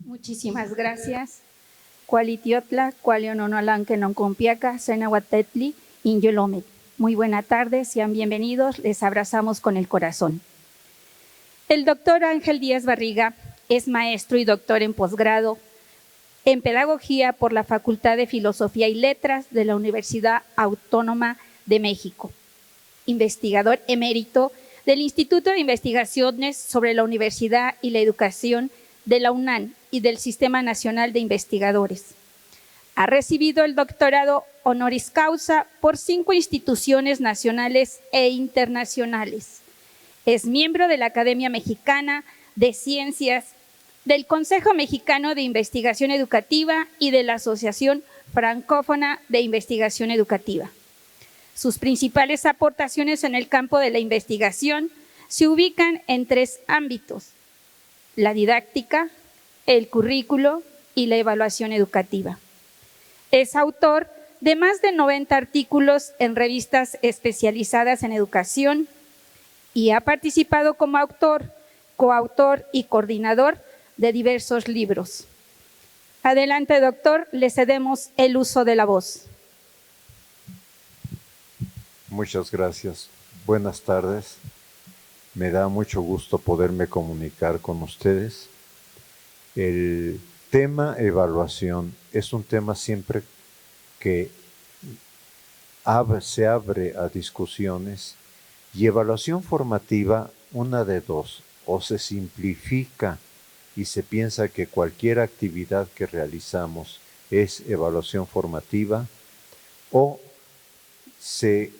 Muchísimas gracias. Cualitiotla, cualiononolanque non compiaca, senahuatetli, inyolome. Muy buena tarde, sean bienvenidos, les abrazamos con el corazón. El doctor Ángel Díaz Barriga es maestro y doctor en posgrado en Pedagogía por la Facultad de Filosofía y Letras de la Universidad Autónoma de México. Investigador emérito del Instituto de Investigaciones sobre la Universidad y la Educación de la UNAM y del Sistema Nacional de Investigadores. Ha recibido el doctorado honoris causa por 5 instituciones nacionales e internacionales. Es miembro de la Academia Mexicana de Ciencias, del Consejo Mexicano de Investigación Educativa y de la Asociación Francófona de Investigación Educativa. Sus principales aportaciones en el campo de la investigación se ubican en 3 ámbitos: la didáctica, el currículo y la evaluación educativa. Es autor de más de 90 artículos en revistas especializadas en educación y ha participado como autor, coautor y coordinador de diversos libros. Adelante, doctor, le cedemos el uso de la voz. Muchas gracias. Buenas tardes. Me da mucho gusto poderme comunicar con ustedes. El tema evaluación es un tema siempre que se abre a discusiones, y evaluación formativa, una de dos: o se simplifica y se piensa que cualquier actividad que realizamos es evaluación formativa, o se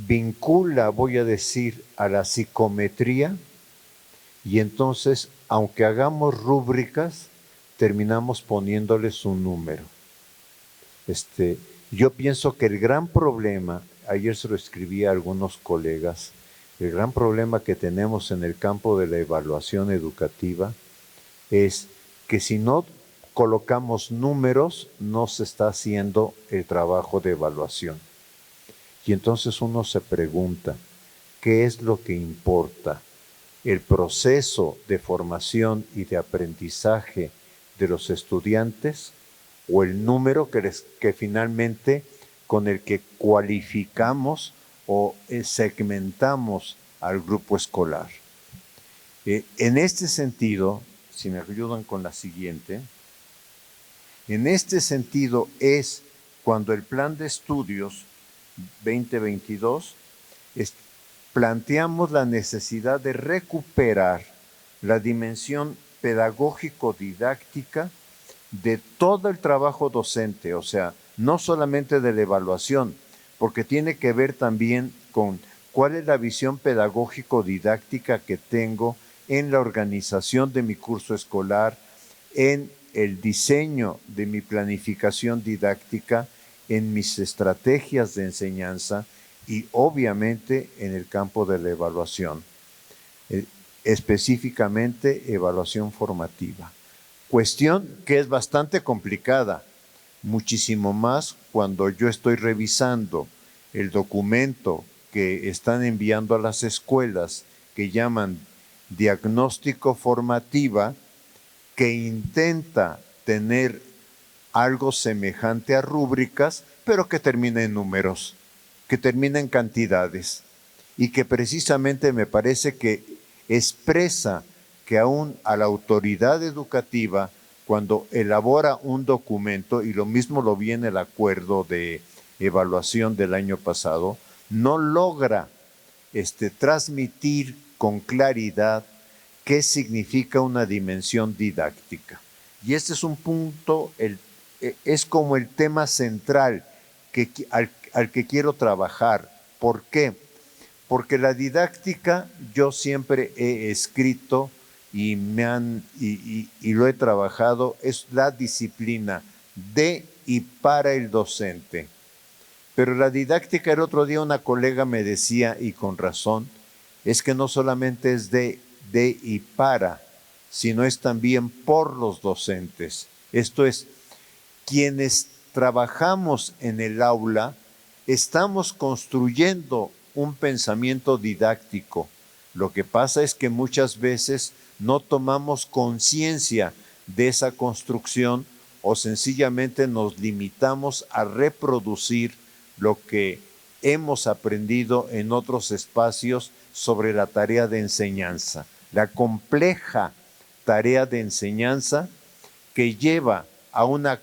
vincula, voy a decir, a la psicometría, y entonces, aunque hagamos rúbricas, terminamos poniéndoles un número. Yo pienso que el gran problema, ayer se lo escribí a algunos colegas, el gran problema que tenemos en el campo de la evaluación educativa es que si no colocamos números, no se está haciendo el trabajo de evaluación. Y entonces uno se pregunta, ¿qué es lo que importa? ¿El proceso de formación y de aprendizaje de los estudiantes o el número que finalmente con el que cualificamos o segmentamos al grupo escolar? En este sentido, si me ayudan con la siguiente, en este sentido es cuando el plan de estudios 2022 planteamos la necesidad de recuperar la dimensión pedagógico-didáctica de todo el trabajo docente, o sea, no solamente de la evaluación, porque tiene que ver también con cuál es la visión pedagógico-didáctica que tengo en la organización de mi curso escolar, en el diseño de mi planificación didáctica, en mis estrategias de enseñanza y obviamente en el campo de la evaluación, específicamente evaluación formativa. Cuestión que es bastante complicada, muchísimo más cuando yo estoy revisando el documento que están enviando a las escuelas, que llaman diagnóstico formativa, que intenta tener algo semejante a rúbricas, pero que termina en números, que termina en cantidades, y que precisamente me parece que expresa que aún a la autoridad educativa, cuando elabora un documento, y lo mismo lo vi en el acuerdo de evaluación del año pasado, no logra transmitir con claridad qué significa una dimensión didáctica. Y este es un punto, es como el tema central al que quiero trabajar. ¿Por qué? Porque la didáctica, yo siempre he escrito y lo he trabajado, es la disciplina de y para el docente. Pero la didáctica, el otro día una colega me decía, y con razón, es que no solamente es de y para, sino es también por los docentes. Esto es, quienes trabajamos en el aula, estamos construyendo un pensamiento didáctico. Lo que pasa es que muchas veces no tomamos conciencia de esa construcción o sencillamente nos limitamos a reproducir lo que hemos aprendido en otros espacios sobre la tarea de enseñanza, la compleja tarea de enseñanza que lleva a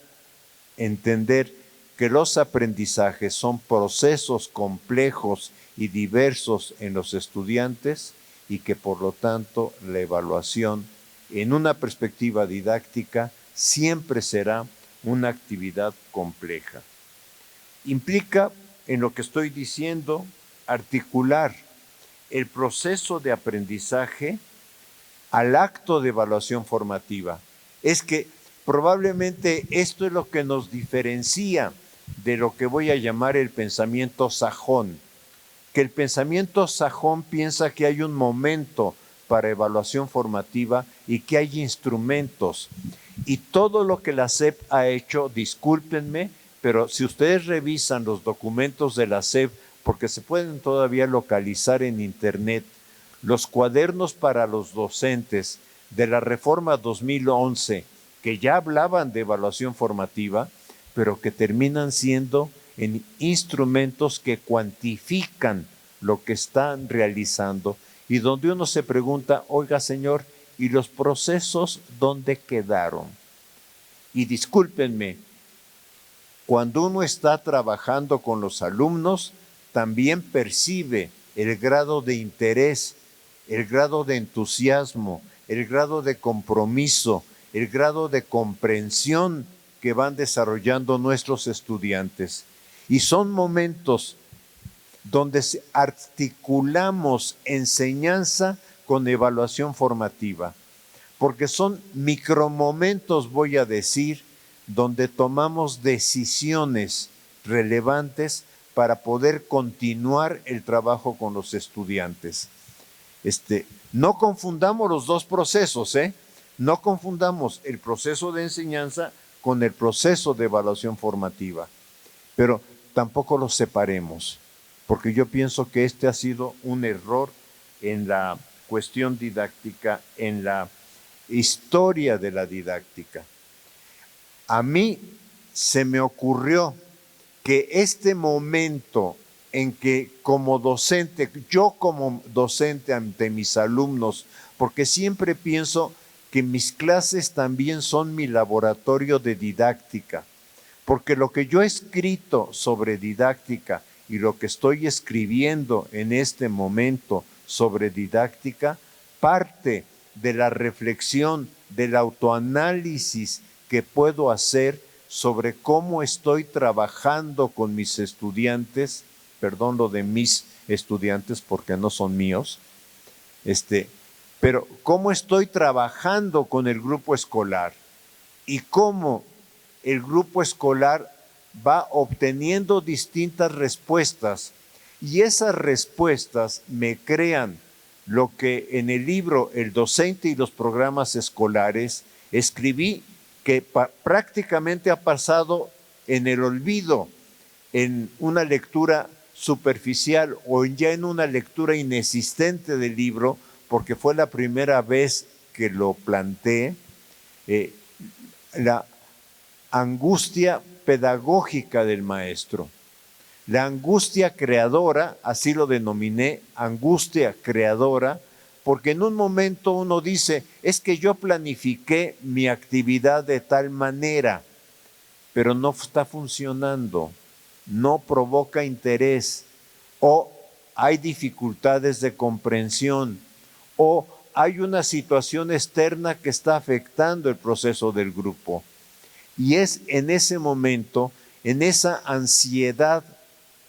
entender que los aprendizajes son procesos complejos y diversos en los estudiantes y que por lo tanto la evaluación en una perspectiva didáctica siempre será una actividad compleja. Implica, en lo que estoy diciendo, articular el proceso de aprendizaje al acto de evaluación formativa. Es que probablemente esto es lo que nos diferencia de lo que voy a llamar el pensamiento sajón, que el pensamiento sajón piensa que hay un momento para evaluación formativa y que hay instrumentos. Y todo lo que la SEP ha hecho, discúlpenme, pero si ustedes revisan los documentos de la SEP, porque se pueden todavía localizar en internet, los cuadernos para los docentes de la Reforma 2011, que ya hablaban de evaluación formativa, pero que terminan siendo en instrumentos que cuantifican lo que están realizando y donde uno se pregunta, oiga señor, ¿y los procesos dónde quedaron? Y discúlpenme, cuando uno está trabajando con los alumnos, también percibe el grado de interés, el grado de entusiasmo, el grado de compromiso, el grado de comprensión que van desarrollando nuestros estudiantes. Y son momentos donde articulamos enseñanza con evaluación formativa, porque son micromomentos, voy a decir, donde tomamos decisiones relevantes para poder continuar el trabajo con los estudiantes. No confundamos los dos procesos, no confundamos el proceso de enseñanza con el proceso de evaluación formativa, pero tampoco los separemos, porque yo pienso que este ha sido un error en la cuestión didáctica, en la historia de la didáctica. A mí se me ocurrió que este momento en que como docente, yo como docente ante mis alumnos, porque siempre pienso que mis clases también son mi laboratorio de didáctica, porque lo que yo he escrito sobre didáctica y lo que estoy escribiendo en este momento sobre didáctica parte de la reflexión, del autoanálisis que puedo hacer sobre cómo estoy trabajando con mis estudiantes, perdón lo de mis estudiantes porque no son míos, pero cómo estoy trabajando con el grupo escolar y cómo el grupo escolar va obteniendo distintas respuestas y esas respuestas me crean lo que en el libro El docente y los programas escolares escribí que prácticamente ha pasado en el olvido, en una lectura superficial o ya en una lectura inexistente del libro, porque fue la primera vez que lo planteé, la angustia pedagógica del maestro. La angustia creadora, así lo denominé, angustia creadora, porque en un momento uno dice, es que yo planifiqué mi actividad de tal manera, pero no está funcionando, no provoca interés, o hay dificultades de comprensión, o hay una situación externa que está afectando el proceso del grupo. Y es en ese momento, en esa ansiedad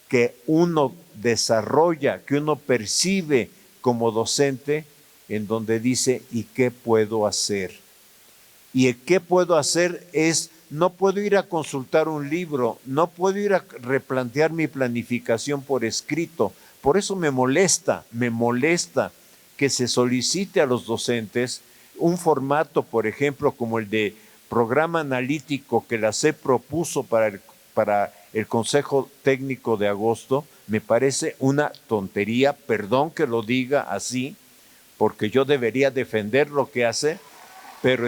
que uno desarrolla, que uno percibe como docente, en donde dice, ¿y qué puedo hacer? Y el qué puedo hacer es, no puedo ir a consultar un libro, no puedo ir a replantear mi planificación por escrito. Por eso me molesta que se solicite a los docentes un formato, por ejemplo, como el de programa analítico que la SEP propuso para el Consejo Técnico de agosto. Me parece una tontería, perdón que lo diga así, porque yo debería defender lo que hace, pero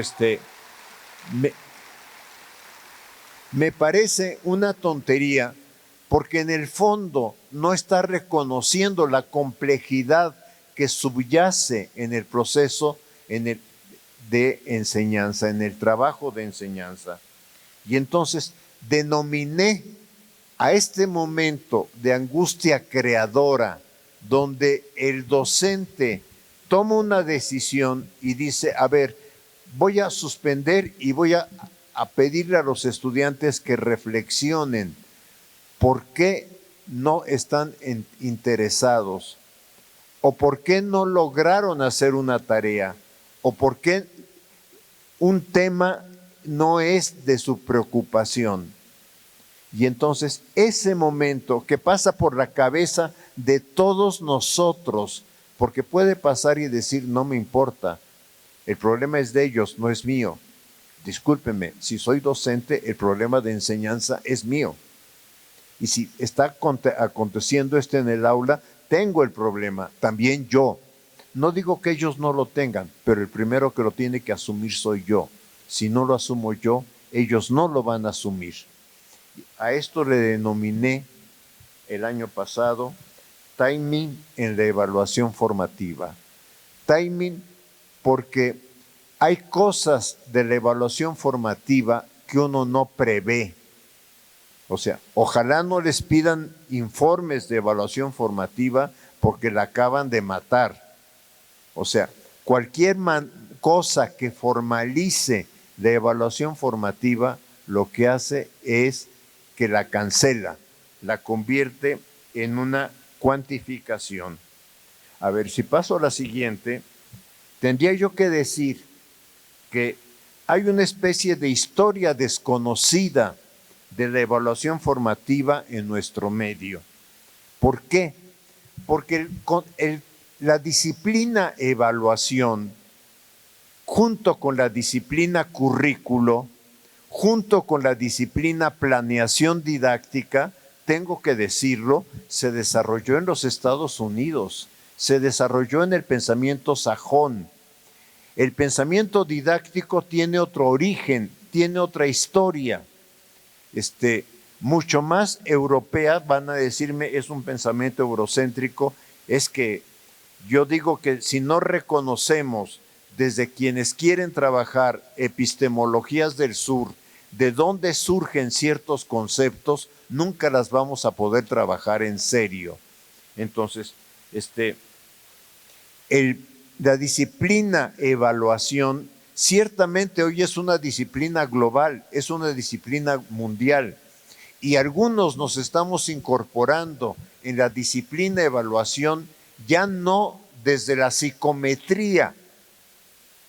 me parece una tontería, porque en el fondo no está reconociendo la complejidad que subyace en el proceso de enseñanza, en el trabajo de enseñanza. Y entonces denominé a este momento de angustia creadora, donde el docente toma una decisión y dice, a ver, voy a suspender y voy a pedirle a los estudiantes que reflexionen por qué no están interesados, o por qué no lograron hacer una tarea, o por qué un tema no es de su preocupación. Y entonces ese momento que pasa por la cabeza de todos nosotros, porque puede pasar y decir, no me importa, el problema es de ellos, no es mío. Discúlpenme, si soy docente, el problema de enseñanza es mío. Y si está aconteciendo esto en el aula, tengo el problema, también yo. No digo que ellos no lo tengan, pero el primero que lo tiene que asumir soy yo. Si no lo asumo yo, ellos no lo van a asumir. A esto le denominé el año pasado timing en la evaluación formativa. Timing porque hay cosas de la evaluación formativa que uno no prevé. O sea, ojalá no les pidan informes de evaluación formativa porque la acaban de matar. O sea, cualquier cosa que formalice la evaluación formativa, lo que hace es que la cancela, la convierte en una cuantificación. A ver, si paso a la siguiente, tendría yo que decir que hay una especie de historia desconocida de la evaluación formativa en nuestro medio. ¿Por qué? Porque la disciplina evaluación, junto con la disciplina currículo, junto con la disciplina planeación didáctica, tengo que decirlo, se desarrolló en los Estados Unidos, se desarrolló en el pensamiento sajón. El pensamiento didáctico tiene otro origen, tiene otra historia, mucho más europea. Van a decirme, es un pensamiento eurocéntrico. Es que yo digo que si no reconocemos desde quienes quieren trabajar epistemologías del sur, de dónde surgen ciertos conceptos, nunca las vamos a poder trabajar en serio. Entonces, la disciplina evaluación ciertamente hoy es una disciplina global, es una disciplina mundial, y algunos nos estamos incorporando en la disciplina evaluación ya no desde la psicometría,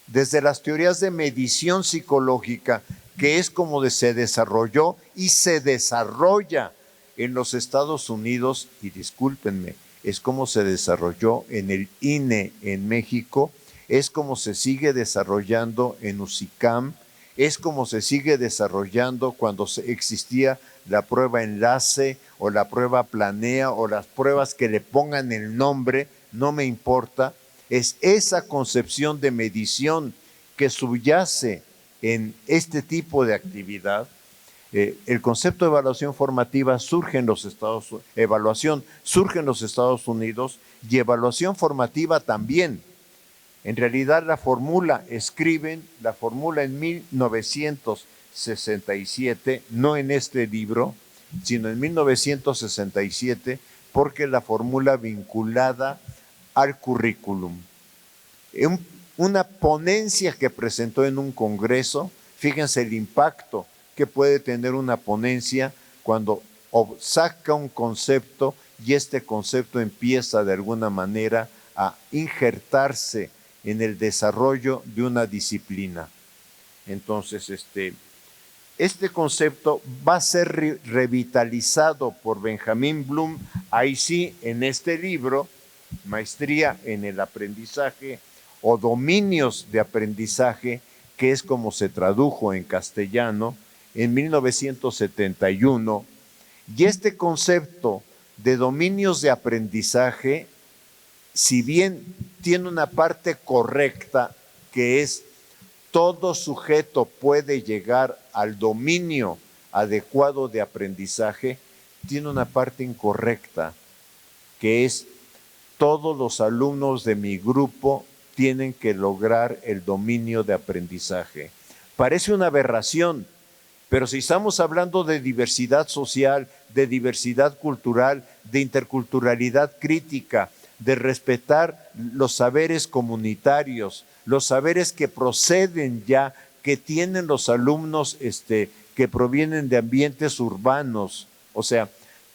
desde las teorías de medición psicológica, que es como se desarrolló y se desarrolla en los Estados Unidos, y discúlpenme, es como se desarrolló en el INE en México, es como se sigue desarrollando en UCICAM, es como se sigue desarrollando cuando existía la prueba enlace o la prueba planea o las pruebas que le pongan el nombre, no me importa. Es esa concepción de medición que subyace en este tipo de actividad. El concepto de evaluación formativa surge en los Estados Unidos y evaluación formativa también. En realidad la fórmula en 1967, no en este libro, sino en 1967, porque la fórmula vinculada al currículum. Una ponencia que presentó en un congreso, fíjense el impacto que puede tener una ponencia cuando saca un concepto y este concepto empieza de alguna manera a injertarse en el desarrollo de una disciplina. Entonces, este concepto va a ser revitalizado por Benjamin Bloom, ahí sí, en este libro, Maestría en el Aprendizaje o Dominios de Aprendizaje, que es como se tradujo en castellano en 1971. Y este concepto de dominios de aprendizaje, si bien tiene una parte correcta, que es todo sujeto puede llegar al dominio adecuado de aprendizaje, tiene una parte incorrecta, que es todos los alumnos de mi grupo tienen que lograr el dominio de aprendizaje. Parece una aberración, pero si estamos hablando de diversidad social, de diversidad cultural, de interculturalidad crítica, de respetar los saberes comunitarios, los saberes que proceden ya, que tienen los alumnos que provienen de ambientes urbanos. O sea,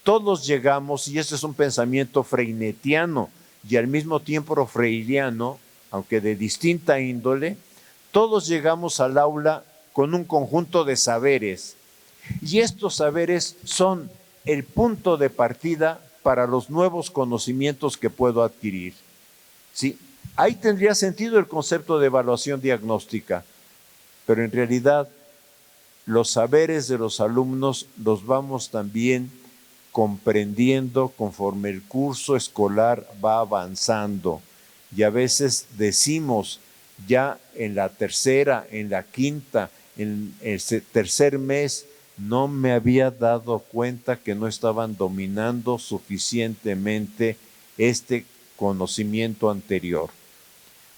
todos llegamos, y ese es un pensamiento freinetiano y al mismo tiempo freiriano, aunque de distinta índole, todos llegamos al aula con un conjunto de saberes. Y estos saberes son el punto de partida para los nuevos conocimientos que puedo adquirir. ¿Sí? Ahí tendría sentido el concepto de evaluación diagnóstica, pero en realidad los saberes de los alumnos los vamos también comprendiendo conforme el curso escolar va avanzando. Y a veces decimos ya en la tercera, en la quinta, en el tercer mes, no me había dado cuenta que no estaban dominando suficientemente este conocimiento anterior.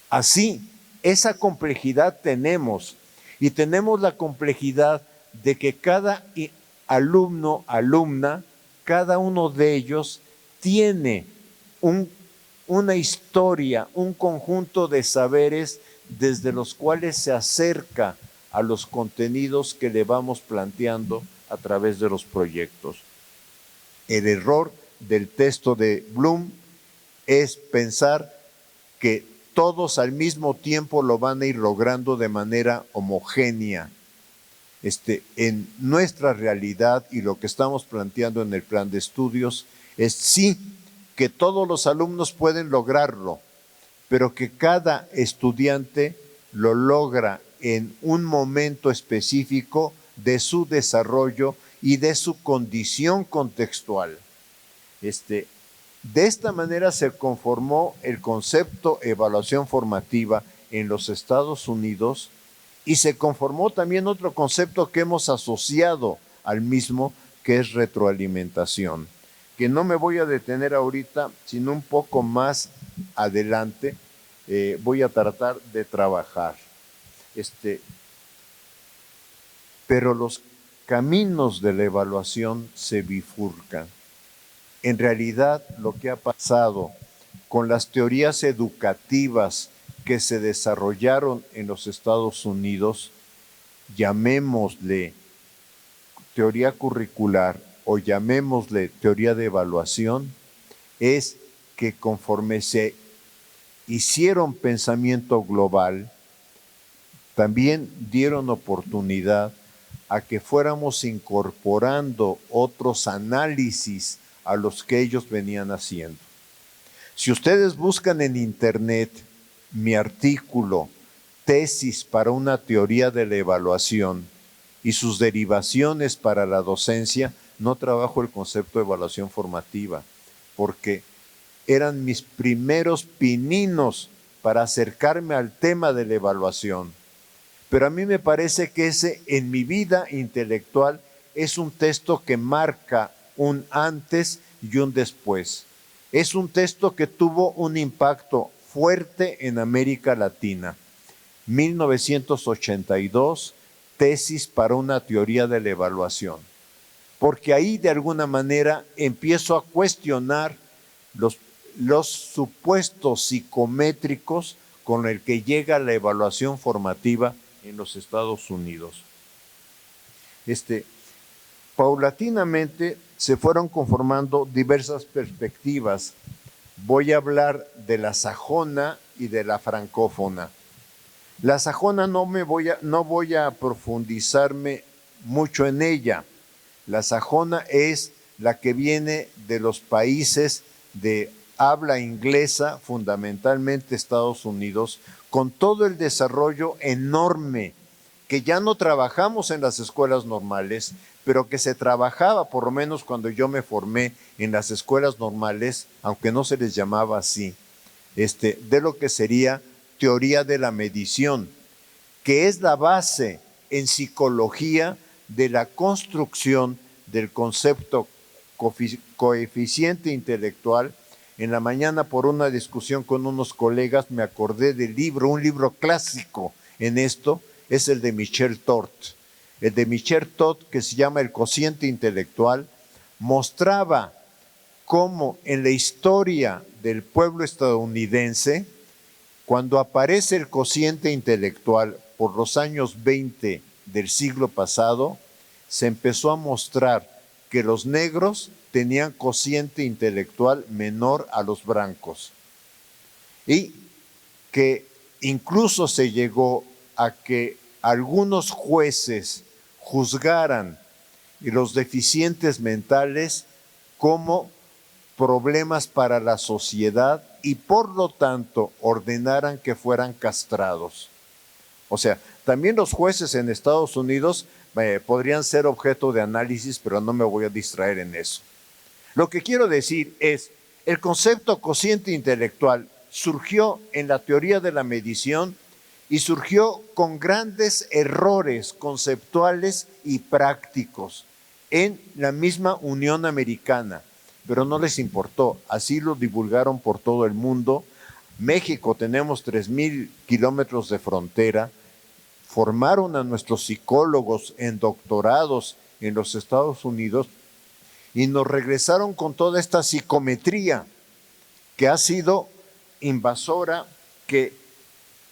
Así, esa complejidad tenemos, y tenemos la complejidad de que cada alumno, alumna, cada uno de ellos tiene una historia, un conjunto de saberes desde los cuales se acerca a los contenidos que le vamos planteando a través de los proyectos. El error del texto de Bloom es pensar que todos al mismo tiempo lo van a ir logrando de manera homogénea. En nuestra realidad y lo que estamos planteando en el plan de estudios es sí que todos los alumnos pueden lograrlo, pero que cada estudiante lo logra en un momento específico de su desarrollo y de su condición contextual. De esta manera se conformó el concepto evaluación formativa en los Estados Unidos y se conformó también otro concepto que hemos asociado al mismo, que es retroalimentación, que no me voy a detener ahorita, sino un poco más adelante voy a tratar de trabajar. Pero los caminos de la evaluación se bifurcan. En realidad, lo que ha pasado con las teorías educativas que se desarrollaron en los Estados Unidos, llamémosle teoría curricular o llamémosle teoría de evaluación, es que conforme se hicieron pensamiento global, también dieron oportunidad a que fuéramos incorporando otros análisis a los que ellos venían haciendo. Si ustedes buscan en internet mi artículo, Tesis para una teoría de la evaluación y sus derivaciones para la docencia, no trabajo el concepto de evaluación formativa, porque eran mis primeros pininos para acercarme al tema de la evaluación. Pero a mí me parece que ese, en mi vida intelectual, es un texto que marca un antes y un después. Es un texto que tuvo un impacto fuerte en América Latina. 1982, Tesis para una teoría de la evaluación. Porque ahí de alguna manera empiezo a cuestionar los supuestos psicométricos con el que llega la evaluación formativa en los Estados Unidos. Paulatinamente se fueron conformando diversas perspectivas. Voy a hablar de la sajona y de la francófona. La sajona no voy a profundizarme mucho en ella. La sajona es la que viene de los países de habla inglesa, fundamentalmente Estados Unidos, con todo el desarrollo enorme que ya no trabajamos en las escuelas normales, pero que se trabajaba, por lo menos cuando yo me formé en las escuelas normales, aunque no se les llamaba así, de lo que sería teoría de la medición. que es la base en psicología de la construcción del concepto coeficiente intelectual. En la mañana, por una discusión con unos colegas, me acordé del libro, un libro clásico en esto, es el de Michel Tort. El de Michel Tort, que se llama El cociente intelectual, mostraba cómo en la historia del pueblo estadounidense, cuando aparece el cociente intelectual por los años 20 del siglo pasado, se empezó a mostrar que los negros tenían cociente intelectual menor a los blancos y que incluso se llegó a que algunos jueces juzgaran los deficientes mentales como problemas para la sociedad y por lo tanto ordenaran que fueran castrados. O sea, también los jueces en Estados Unidos podrían ser objeto de análisis, pero no me voy a distraer en eso. Lo que quiero decir es, el concepto cociente intelectual surgió en la teoría de la medición y surgió con grandes errores conceptuales y prácticos en la misma Unión Americana, pero no les importó, así lo divulgaron por todo el mundo. México, tenemos 3,000 kilómetros de frontera, formaron a nuestros psicólogos en doctorados en los Estados Unidos y nos regresaron con toda esta psicometría que ha sido invasora, que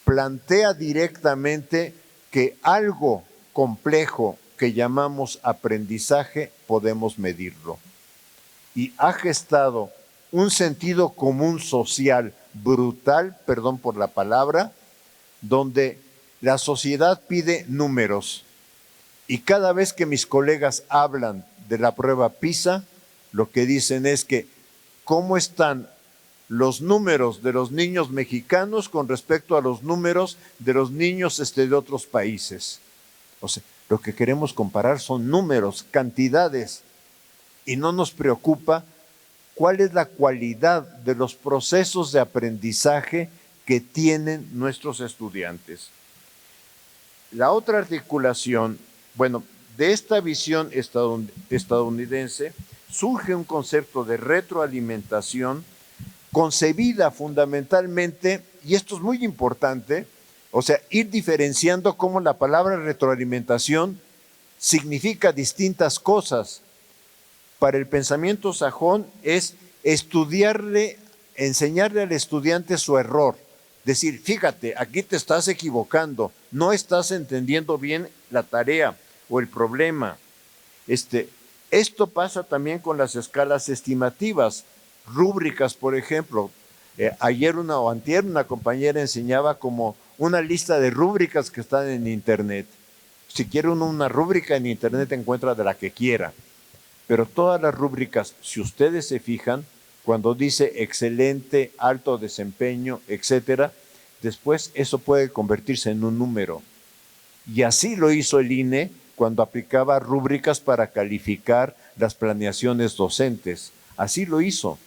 plantea directamente que algo complejo que llamamos aprendizaje podemos medirlo. Y ha gestado un sentido común social brutal, perdón por la palabra, donde la sociedad pide números. Y cada vez que mis colegas hablan de la prueba PISA, lo que dicen es que cómo están los números de los niños mexicanos con respecto a los números de los niños de otros países. O sea, lo que queremos comparar son números, cantidades, y no nos preocupa cuál es la cualidad de los procesos de aprendizaje que tienen nuestros estudiantes. La otra articulación, bueno, de esta visión estadounidense surge un concepto de retroalimentación concebida fundamentalmente, y esto es muy importante, o sea, ir diferenciando cómo la palabra retroalimentación significa distintas cosas. Para el pensamiento sajón es enseñarle al estudiante su error. Decir, fíjate, aquí te estás equivocando, no estás entendiendo bien la tarea o el problema. Esto pasa también con las escalas estimativas, rúbricas, por ejemplo. Ayer o antier una compañera enseñaba como una lista de rúbricas que están en internet. Si quiere uno una rúbrica en internet encuentra de la que quiera. Pero todas las rúbricas, si ustedes se fijan, cuando dice excelente, alto desempeño, etcétera, después eso puede convertirse en un número. Y así lo hizo el INE cuando aplicaba rúbricas para calificar las planeaciones docentes. Así lo hizo.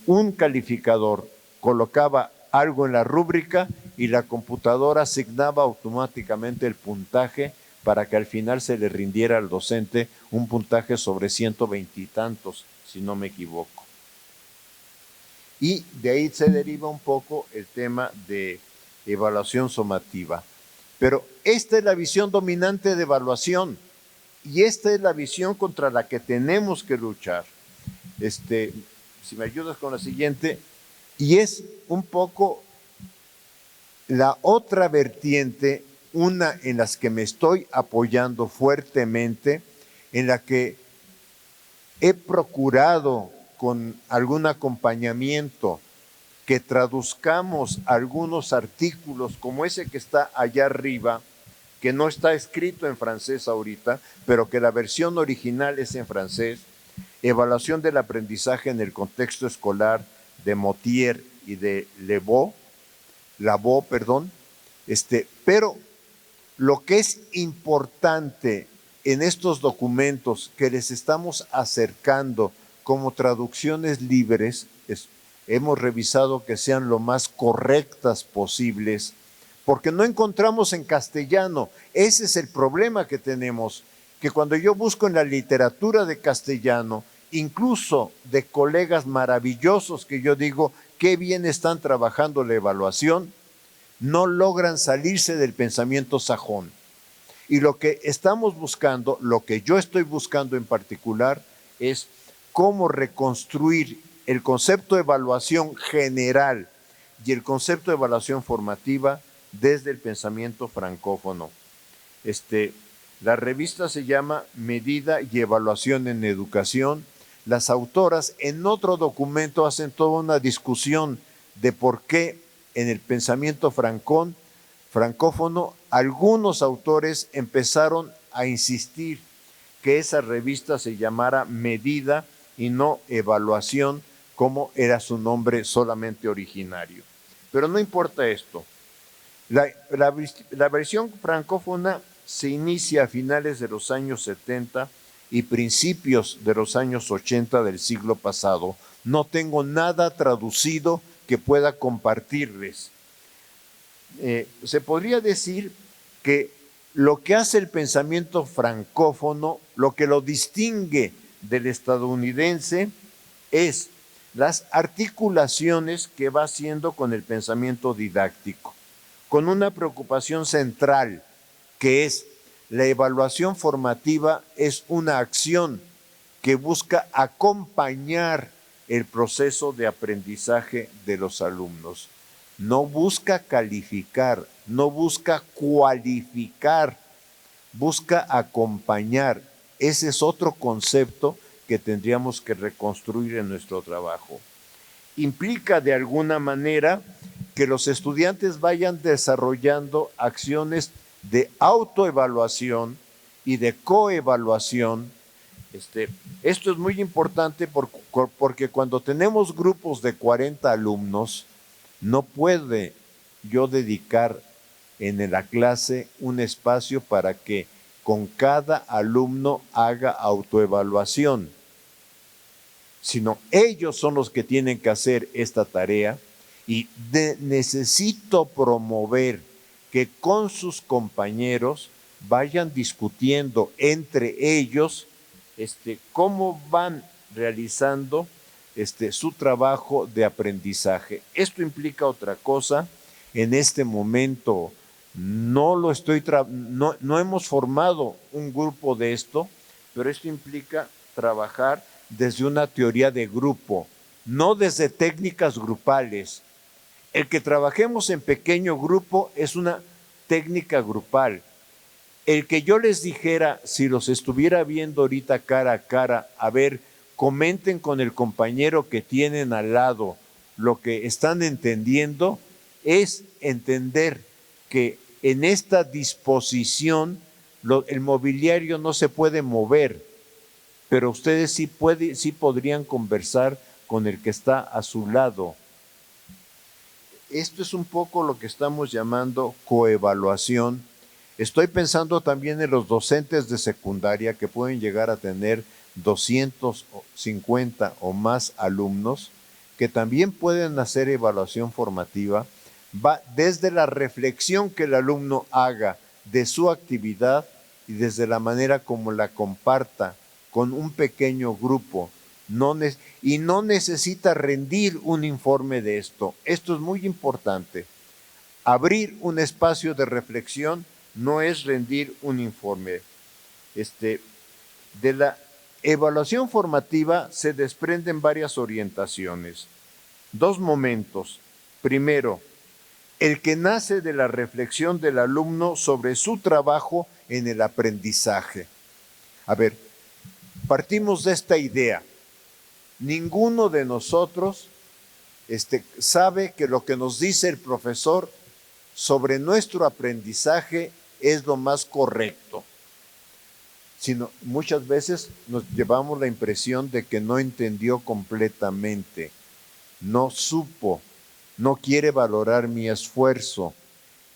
Un calificador colocaba algo en la rúbrica y la computadora asignaba automáticamente el puntaje para que al final se le rindiera al docente un puntaje sobre 120 y tantos, si no me equivoco. Y de ahí se deriva un poco el tema de evaluación sumativa. Pero esta es la visión dominante de evaluación y esta es la visión contra la que tenemos que luchar. Si me ayudas con la siguiente, y es un poco la otra vertiente, una en las que me estoy apoyando fuertemente, en la que he procurado con algún acompañamiento que traduzcamos algunos artículos como ese que está allá arriba, que no está escrito en francés ahorita, pero que la versión original es en francés, Evaluación del aprendizaje en el contexto escolar, de Motier y de Lavaux, pero lo que es importante en estos documentos que les estamos acercando como traducciones libres, hemos revisado que sean lo más correctas posibles porque no encontramos en castellano. Ese es el problema que tenemos, que cuando yo busco en la literatura de castellano, incluso de colegas maravillosos que yo digo, qué bien están trabajando la evaluación, no logran salirse del pensamiento sajón. Y lo que estamos buscando, lo que yo estoy buscando en particular, es cómo reconstruir el concepto de evaluación general y el concepto de evaluación formativa desde el pensamiento francófono. La revista se llama Medida y Evaluación en Educación. Las autoras en otro documento hacen toda una discusión de por qué en el pensamiento francófono algunos autores empezaron a insistir que esa revista se llamara Medida y no Evaluación, como era su nombre solamente originario. Pero no importa esto. La versión francófona se inicia a finales de los años 70 y principios de los años 80 del siglo pasado. No tengo nada traducido que pueda compartirles. Se podría decir que lo que hace el pensamiento francófono, lo que lo distingue del estadounidense, es las articulaciones que va haciendo con el pensamiento didáctico, con una preocupación central, que es la evaluación formativa es una acción que busca acompañar el proceso de aprendizaje de los alumnos. No busca calificar, no busca cualificar, busca acompañar. Ese es otro concepto que tendríamos que reconstruir en nuestro trabajo. Implica de alguna manera que los estudiantes vayan desarrollando acciones de autoevaluación y de coevaluación. Esto es muy importante porque cuando tenemos grupos de 40 alumnos, no puede yo dedicar en la clase un espacio para que con cada alumno haga autoevaluación, sino ellos son los que tienen que hacer esta tarea y necesito promover que con sus compañeros vayan discutiendo entre ellos cómo van realizando su trabajo de aprendizaje. Esto implica otra cosa. En este momento no hemos formado un grupo de esto, pero esto implica trabajar desde una teoría de grupo, no desde técnicas grupales. El que trabajemos en pequeño grupo es una técnica grupal. El que yo les dijera, si los estuviera viendo ahorita cara a cara, a ver, comenten con el compañero que tienen al lado lo que están entendiendo, es entender que en esta disposición el mobiliario no se puede mover, pero ustedes sí podrían conversar con el que está a su lado. Esto es un poco lo que estamos llamando coevaluación. Estoy pensando también en los docentes de secundaria que pueden llegar a tener 250 o más alumnos, que también pueden hacer evaluación formativa. Va desde la reflexión que el alumno haga de su actividad y desde la manera como la comparta con un pequeño grupo. Y no necesita rendir un informe de esto. Esto es muy importante. Abrir un espacio de reflexión no es rendir un informe. De la evaluación formativa se desprenden varias orientaciones. Dos momentos. Primero, el que nace de la reflexión del alumno sobre su trabajo en el aprendizaje. A ver, partimos de esta idea. Ninguno de nosotros sabe que lo que nos dice el profesor sobre nuestro aprendizaje es lo más correcto, sino muchas veces nos llevamos la impresión de que no entendió completamente, no supo, no quiere valorar mi esfuerzo.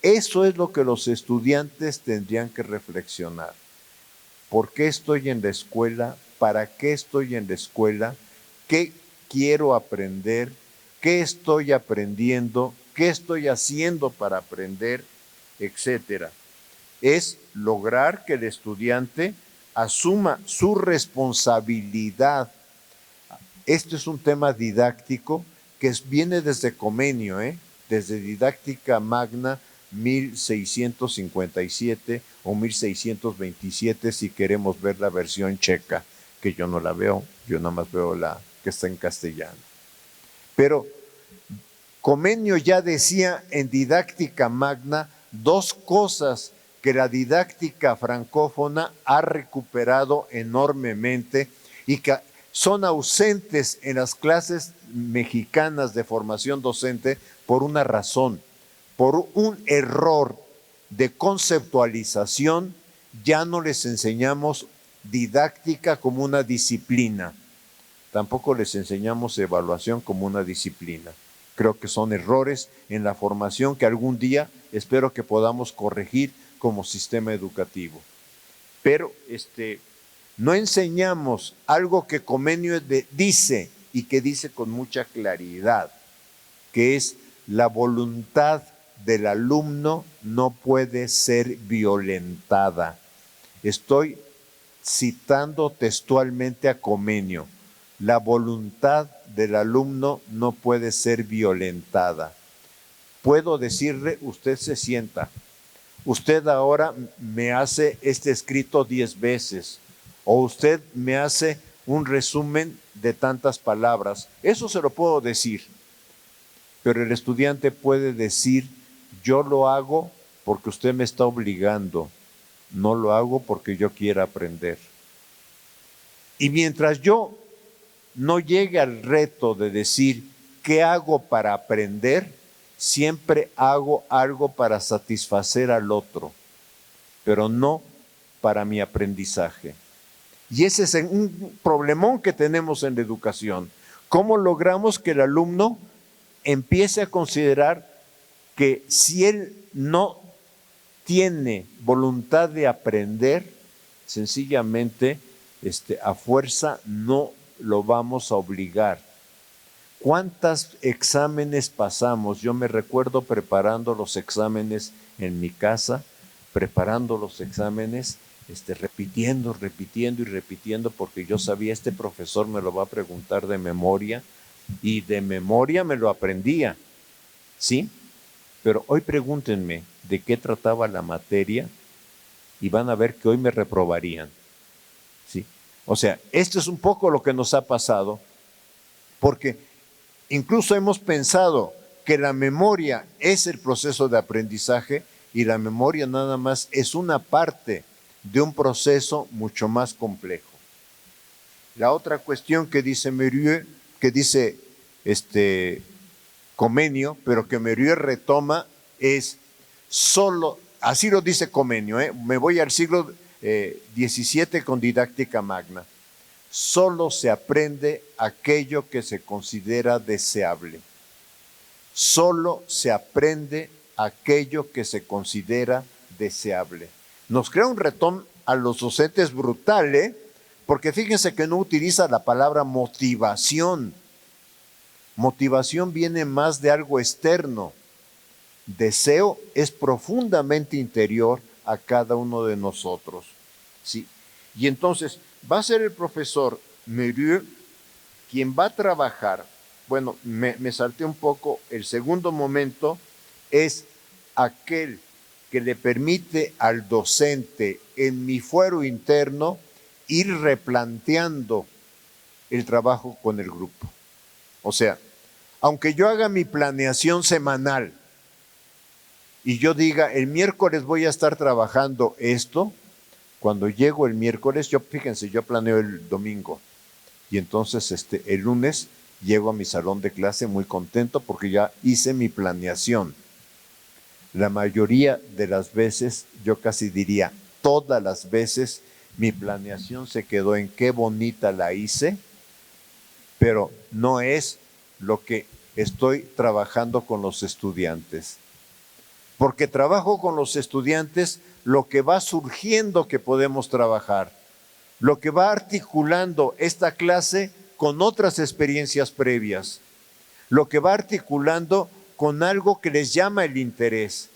Eso es lo que los estudiantes tendrían que reflexionar. ¿Por qué estoy en la escuela? ¿Para qué estoy en la escuela? ¿Qué quiero aprender? ¿Qué estoy aprendiendo? ¿Qué estoy haciendo para aprender? etcétera. Es lograr que el estudiante asuma su responsabilidad. Este es un tema didáctico que viene desde Comenio, desde Didáctica Magna 1657 o 1627 si queremos ver la versión checa, que yo no la veo, yo nada más veo la que está en castellano. Pero Comenio ya decía en Didáctica Magna dos cosas que la didáctica francófona ha recuperado enormemente y que son ausentes en las clases mexicanas de formación docente por una razón, por un error de conceptualización. Ya no les enseñamos didáctica como una disciplina, tampoco les enseñamos evaluación como una disciplina. Creo que son errores en la formación que algún día espero que podamos corregir como sistema educativo. Pero no enseñamos algo que Comenio dice y que dice con mucha claridad, que es la voluntad del alumno no puede ser violentada. Estoy citando textualmente a Comenio. La voluntad del alumno no puede ser violentada. Puedo decirle, usted se sienta, usted ahora me hace este escrito 10 veces, o usted me hace un resumen de tantas palabras. Eso se lo puedo decir, pero el estudiante puede decir, yo lo hago porque usted me está obligando, no lo hago porque yo quiera aprender. Y mientras yo no llegue al reto de decir, ¿qué hago para aprender? Siempre hago algo para satisfacer al otro, pero no para mi aprendizaje. Y ese es un problemón que tenemos en la educación. ¿Cómo logramos que el alumno empiece a considerar que si él no tiene voluntad de aprender, sencillamente a fuerza no lo vamos a obligar? ¿Cuántos exámenes pasamos? Yo me recuerdo preparando los exámenes en mi casa, preparando los exámenes, repitiendo y repitiendo, porque yo sabía, este profesor me lo va a preguntar de memoria, y de memoria me lo aprendía, ¿sí? Pero hoy pregúntenme de qué trataba la materia y van a ver que hoy me reprobarían, ¿sí? O sea, esto es un poco lo que nos ha pasado, porque incluso hemos pensado que la memoria es el proceso de aprendizaje y la memoria nada más es una parte de un proceso mucho más complejo. La otra cuestión que dice Mérieux, que dice Comenio, pero que Mérieux retoma, es solo, así lo dice Comenio, me voy al siglo XVII con Didáctica Magna. Solo se aprende aquello que se considera deseable. Solo se aprende aquello que se considera deseable. Nos crea un retón a los docentes brutal, porque fíjense que no utiliza la palabra motivación. Motivación viene más de algo externo. Deseo es profundamente interior a cada uno de nosotros, ¿sí? Y entonces va a ser el profesor Mérieux quien va a trabajar. Bueno, me salté un poco. El segundo momento es aquel que le permite al docente en mi fuero interno ir replanteando el trabajo con el grupo. O sea, aunque yo haga mi planeación semanal y yo diga, el miércoles voy a estar trabajando esto, cuando llego el miércoles, fíjense, yo planeo el domingo y entonces el lunes llego a mi salón de clase muy contento porque ya hice mi planeación. La mayoría de las veces, yo casi diría todas las veces, mi planeación se quedó en qué bonita la hice, pero no es lo que estoy trabajando con los estudiantes. Porque trabajo con los estudiantes lo que va surgiendo que podemos trabajar, lo que va articulando esta clase con otras experiencias previas, lo que va articulando con algo que les llama el interés.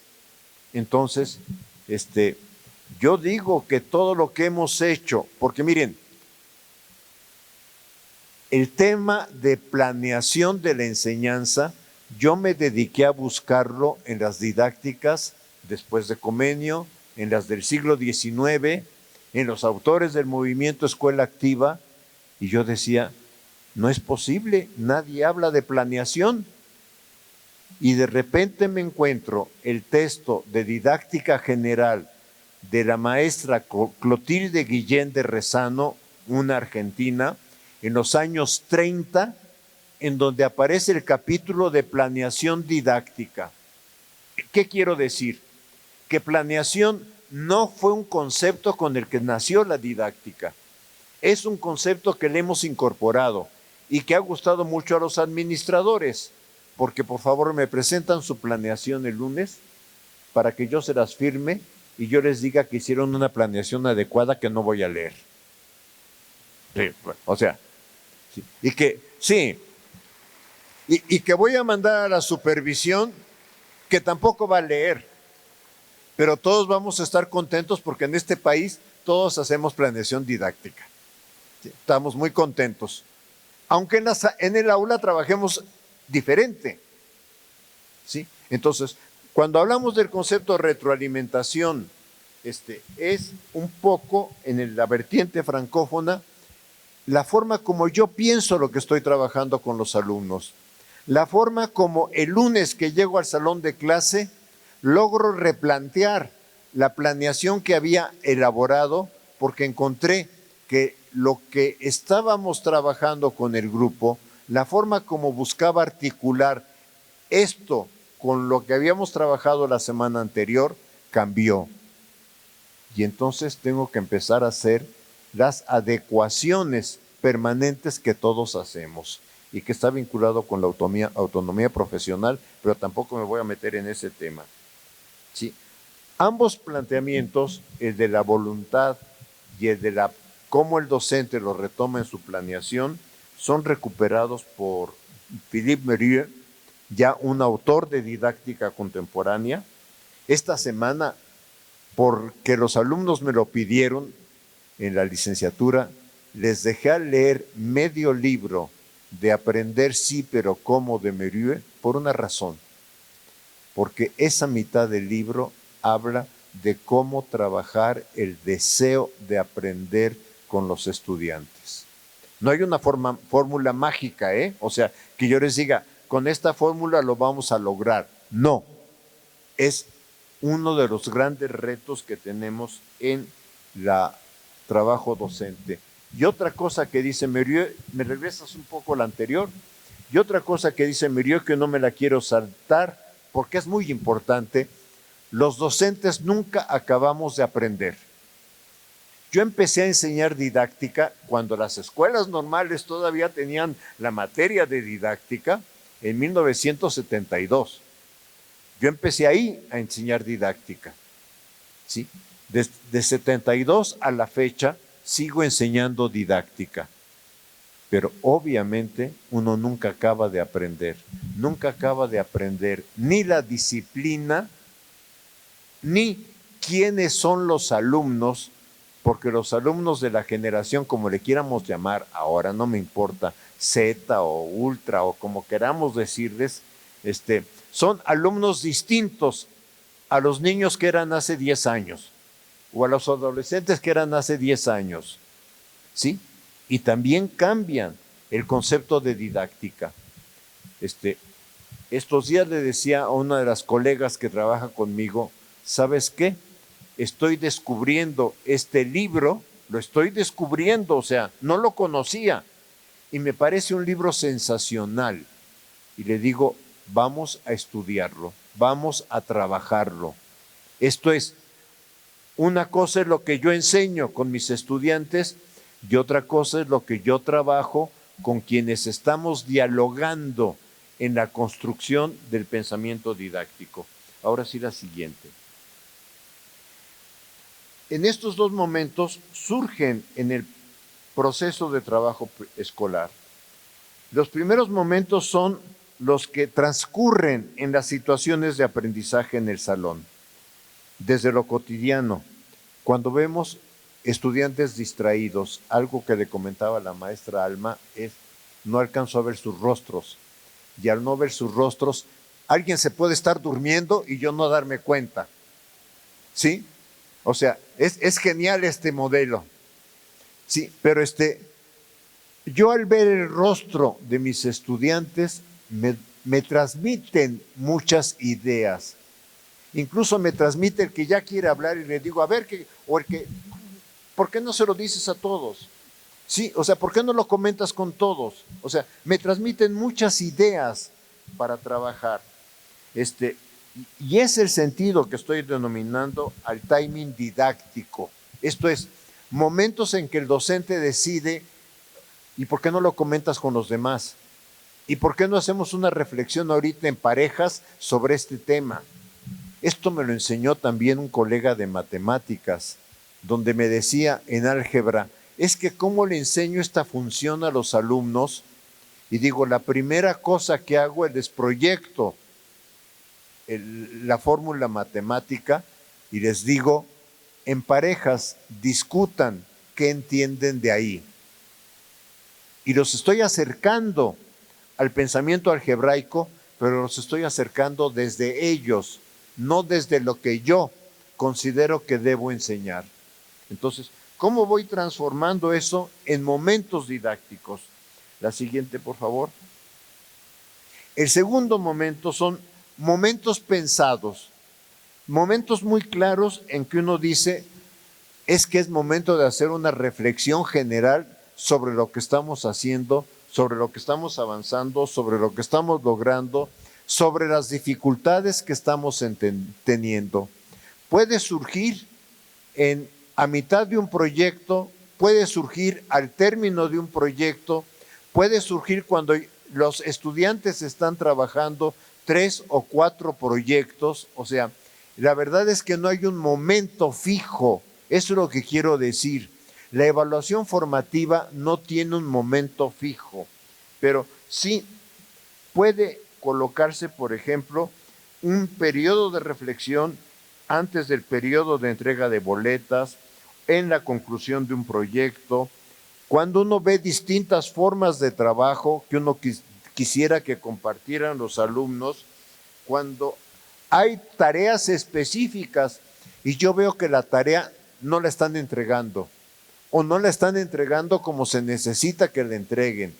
Entonces, yo digo que todo lo que hemos hecho, porque miren, el tema de planeación de la enseñanza, yo me dediqué a buscarlo en las didácticas después de Comenio, en las del siglo XIX, en los autores del movimiento Escuela Activa, y yo decía, no es posible, nadie habla de planeación. Y de repente me encuentro el texto de didáctica general de la maestra Clotilde Guillén de Rezano, una argentina, en los años 30, en donde aparece el capítulo de planeación didáctica. ¿Qué quiero decir? Que planeación no fue un concepto con el que nació la didáctica. Es un concepto que le hemos incorporado y que ha gustado mucho a los administradores, porque por favor me presentan su planeación el lunes para que yo se las firme y yo les diga que hicieron una planeación adecuada que no voy a leer. Sí, o sea, sí, y que voy a mandar a la supervisión que tampoco va a leer, pero todos vamos a estar contentos porque en este país todos hacemos planeación didáctica. Sí, estamos muy contentos, aunque en el aula trabajemos diferente. ¿Sí? Entonces, cuando hablamos del concepto de retroalimentación, es un poco en la vertiente francófona la forma como yo pienso lo que estoy trabajando con los alumnos, la forma como el lunes que llego al salón de clase logro replantear la planeación que había elaborado, porque encontré que lo que estábamos trabajando con el grupo, la forma como buscaba articular esto con lo que habíamos trabajado la semana anterior, cambió. Y entonces tengo que empezar a hacer las adecuaciones permanentes que todos hacemos y que está vinculado con la autonomía profesional, pero tampoco me voy a meter en ese tema. ¿Sí? Ambos planteamientos, el de la voluntad y el de cómo el docente lo retoma en su planeación, son recuperados por Philippe Mérieux, ya un autor de didáctica contemporánea. Esta semana, porque los alumnos me lo pidieron en la licenciatura, les dejé leer medio libro de Aprender sí, pero cómo de Mérieux, por una razón, porque esa mitad del libro habla de cómo trabajar el deseo de aprender con los estudiantes. No hay una fórmula mágica, o sea, que yo les diga, con esta fórmula lo vamos a lograr. No, es uno de los grandes retos que tenemos en la trabajo docente. Y otra cosa que dice Mérieux, me regresas un poco a la anterior, y otra cosa que dice Mérieux que no me la quiero saltar porque es muy importante, los docentes nunca acabamos de aprender. Yo empecé a enseñar didáctica cuando las escuelas normales todavía tenían la materia de didáctica en 1972. Yo empecé ahí a enseñar didáctica. ¿Sí? De 72 a la fecha sigo enseñando didáctica, pero obviamente uno nunca acaba de aprender ni la disciplina, ni quiénes son los alumnos, porque los alumnos de la generación, como le quieramos llamar ahora, no me importa, Z o Ultra o como queramos decirles, son alumnos distintos a los niños que eran hace 10 años o a los adolescentes que eran hace 10 años, ¿sí? Y también cambian el concepto de didáctica. Estos días le decía a una de las colegas que trabaja conmigo, ¿sabes qué? Estoy descubriendo este libro, lo estoy descubriendo, o sea, no lo conocía, y me parece un libro sensacional. Y le digo, vamos a estudiarlo, vamos a trabajarlo. Esto es, una cosa es lo que yo enseño con mis estudiantes y otra cosa es lo que yo trabajo con quienes estamos dialogando en la construcción del pensamiento didáctico. Ahora sí, la siguiente. En estos dos momentos surgen en el proceso de trabajo escolar. Los primeros momentos son los que transcurren en las situaciones de aprendizaje en el salón. desde lo cotidiano. Cuando vemos estudiantes distraídos, algo que le comentaba la maestra Alma es, no alcanzo a ver sus rostros. Y al no ver sus rostros, alguien se puede estar durmiendo y yo no darme cuenta. ¿Sí? O sea, es genial este modelo. Sí, pero yo al ver el rostro de mis estudiantes me transmiten muchas ideas. Incluso me transmite el que ya quiere hablar y le digo, a ver, ¿por qué no se lo dices a todos? Sí, o sea, ¿por qué no lo comentas con todos? O sea, me transmiten muchas ideas para trabajar. Y es el sentido que estoy denominando al timing didáctico. Esto es, momentos en que el docente decide, ¿y por qué no lo comentas con los demás? ¿Y por qué no hacemos una reflexión ahorita en parejas sobre este tema? Esto me lo enseñó también un colega de matemáticas, donde me decía en álgebra, es que ¿cómo le enseño esta función a los alumnos? Y digo, la primera cosa que hago es proyecto la fórmula matemática y les digo, en parejas discutan qué entienden de ahí. Y los estoy acercando al pensamiento algebraico, pero los estoy acercando desde ellos, no desde lo que yo considero que debo enseñar. Entonces, ¿cómo voy transformando eso en momentos didácticos? La siguiente, por favor. El segundo momento son momentos pensados, momentos muy claros en que uno dice, es que es momento de hacer una reflexión general sobre lo que estamos haciendo, sobre lo que estamos avanzando, sobre lo que estamos logrando, sobre las dificultades que estamos teniendo. Puede surgir a mitad de un proyecto, puede surgir al término de un proyecto, puede surgir cuando los estudiantes están trabajando 3 o 4 proyectos, o sea, la verdad es que no hay un momento fijo, eso es lo que quiero decir. La evaluación formativa no tiene un momento fijo, pero sí puede colocarse, por ejemplo, un periodo de reflexión antes del periodo de entrega de boletas, en la conclusión de un proyecto, cuando uno ve distintas formas de trabajo que uno quisiera que compartieran los alumnos, cuando hay tareas específicas y yo veo que la tarea no la están entregando o no la están entregando como se necesita que la entreguen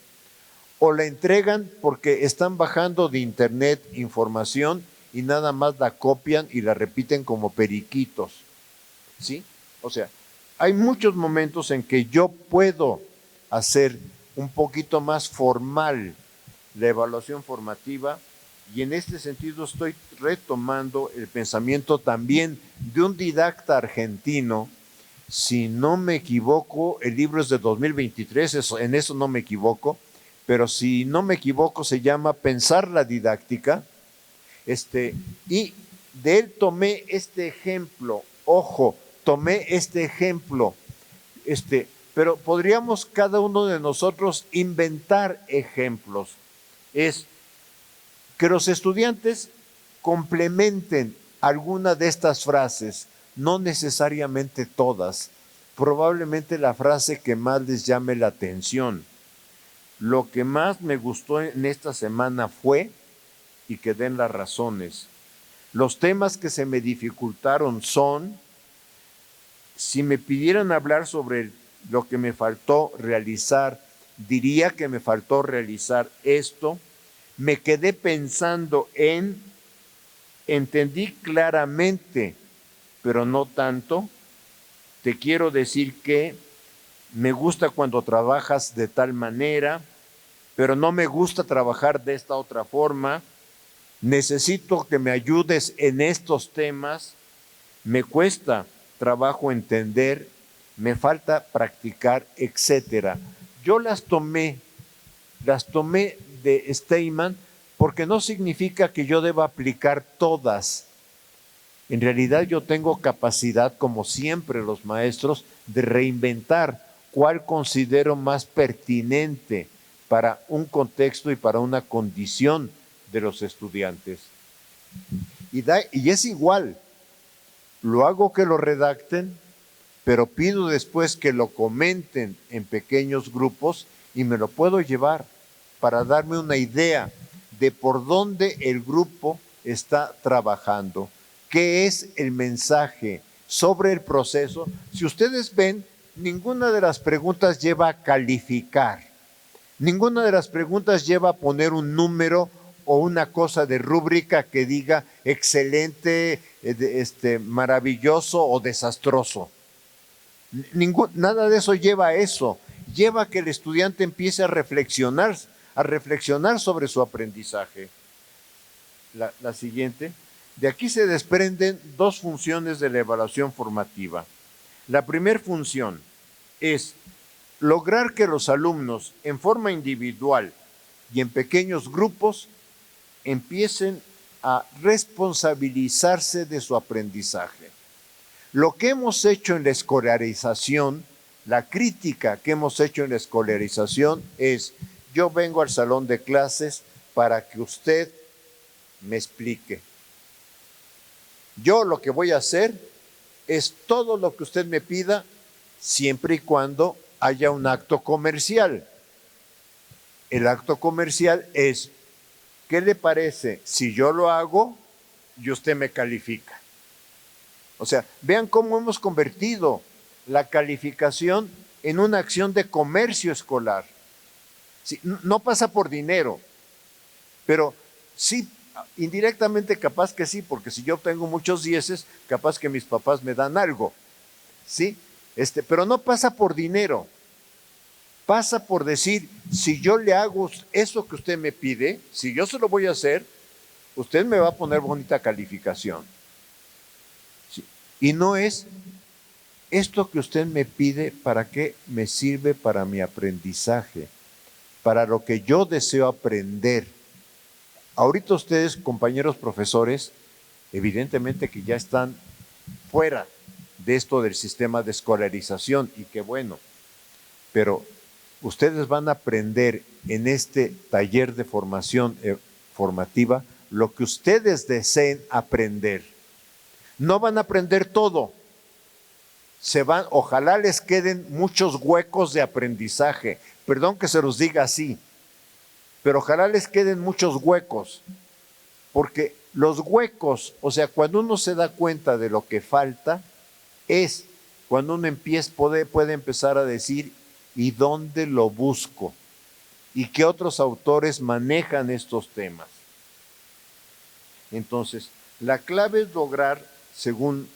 o la entregan porque están bajando de internet información y nada más la copian y la repiten como periquitos, ¿sí? O sea, hay muchos momentos en que yo puedo hacer un poquito más formal la evaluación formativa y en este sentido estoy retomando el pensamiento también de un didacta argentino, si no me equivoco, el libro es de 2023, en eso no me equivoco, pero si no me equivoco se llama Pensar la didáctica, y de él tomé este ejemplo, ojo, tomé este ejemplo, pero podríamos cada uno de nosotros inventar ejemplos. Es que los estudiantes complementen alguna de estas frases, no necesariamente todas, probablemente la frase que más les llame la atención. Lo que más me gustó en esta semana fue, y que den las razones. Los temas que se me dificultaron son, si me pidieran hablar sobre lo que me faltó realizar, diría que me faltó realizar esto. Me quedé pensando entendí claramente, pero no tanto. Te quiero decir que me gusta cuando trabajas de tal manera, pero no me gusta trabajar de esta otra forma. Necesito que me ayudes en estos temas. Me cuesta trabajo entender, me falta practicar, etcétera. Yo las tomé de Steinman porque no significa que yo deba aplicar todas. En realidad yo tengo capacidad, como siempre los maestros, de reinventar cuál considero más pertinente para un contexto y para una condición de los estudiantes. Y es igual, lo hago que lo redacten, pero pido después que lo comenten en pequeños grupos y me lo puedo llevar para darme una idea de por dónde el grupo está trabajando, qué es el mensaje sobre el proceso. Si ustedes ven, ninguna de las preguntas lleva a calificar, ninguna de las preguntas lleva a poner un número o una cosa de rúbrica que diga excelente, maravilloso o desastroso. Nada de eso lleva a eso. Lleva a que el estudiante empiece a reflexionar sobre su aprendizaje. La siguiente. De aquí se desprenden dos funciones de la evaluación formativa. La primera función es lograr que los alumnos en forma individual y en pequeños grupos empiecen a responsabilizarse de su aprendizaje. Lo que hemos hecho en la escolarización, la crítica que hemos hecho en la escolarización es: yo vengo al salón de clases para que usted me explique. Yo lo que voy a hacer es todo lo que usted me pida, siempre y cuando haya un acto comercial. El acto comercial es: ¿qué le parece si yo lo hago y usted me califica? O sea, vean cómo hemos convertido la calificación en una acción de comercio escolar. Sí, no pasa por dinero, pero sí, indirectamente capaz que sí, porque si yo tengo muchos dieces, capaz que mis papás me dan algo, ¿sí? Pero no pasa por dinero, pasa por decir: si yo le hago eso que usted me pide, si yo se lo voy a hacer, usted me va a poner bonita calificación. ¿Sí? Y no es esto que usted me pide, ¿para qué me sirve? Para mi aprendizaje, para lo que yo deseo aprender. Ahorita ustedes, compañeros profesores, evidentemente que ya están fuera de esto del sistema de escolarización, y qué bueno, pero ustedes van a aprender en este taller de formación formativa lo que ustedes deseen aprender. No van a aprender todo. Ojalá les queden muchos huecos de aprendizaje. Perdón que se los diga así, pero ojalá les queden muchos huecos, porque los huecos, o sea, cuando uno se da cuenta de lo que falta, es cuando uno puede empezar a decir: ¿y dónde lo busco? ¿Y qué otros autores manejan estos temas? Entonces, la clave es lograr, según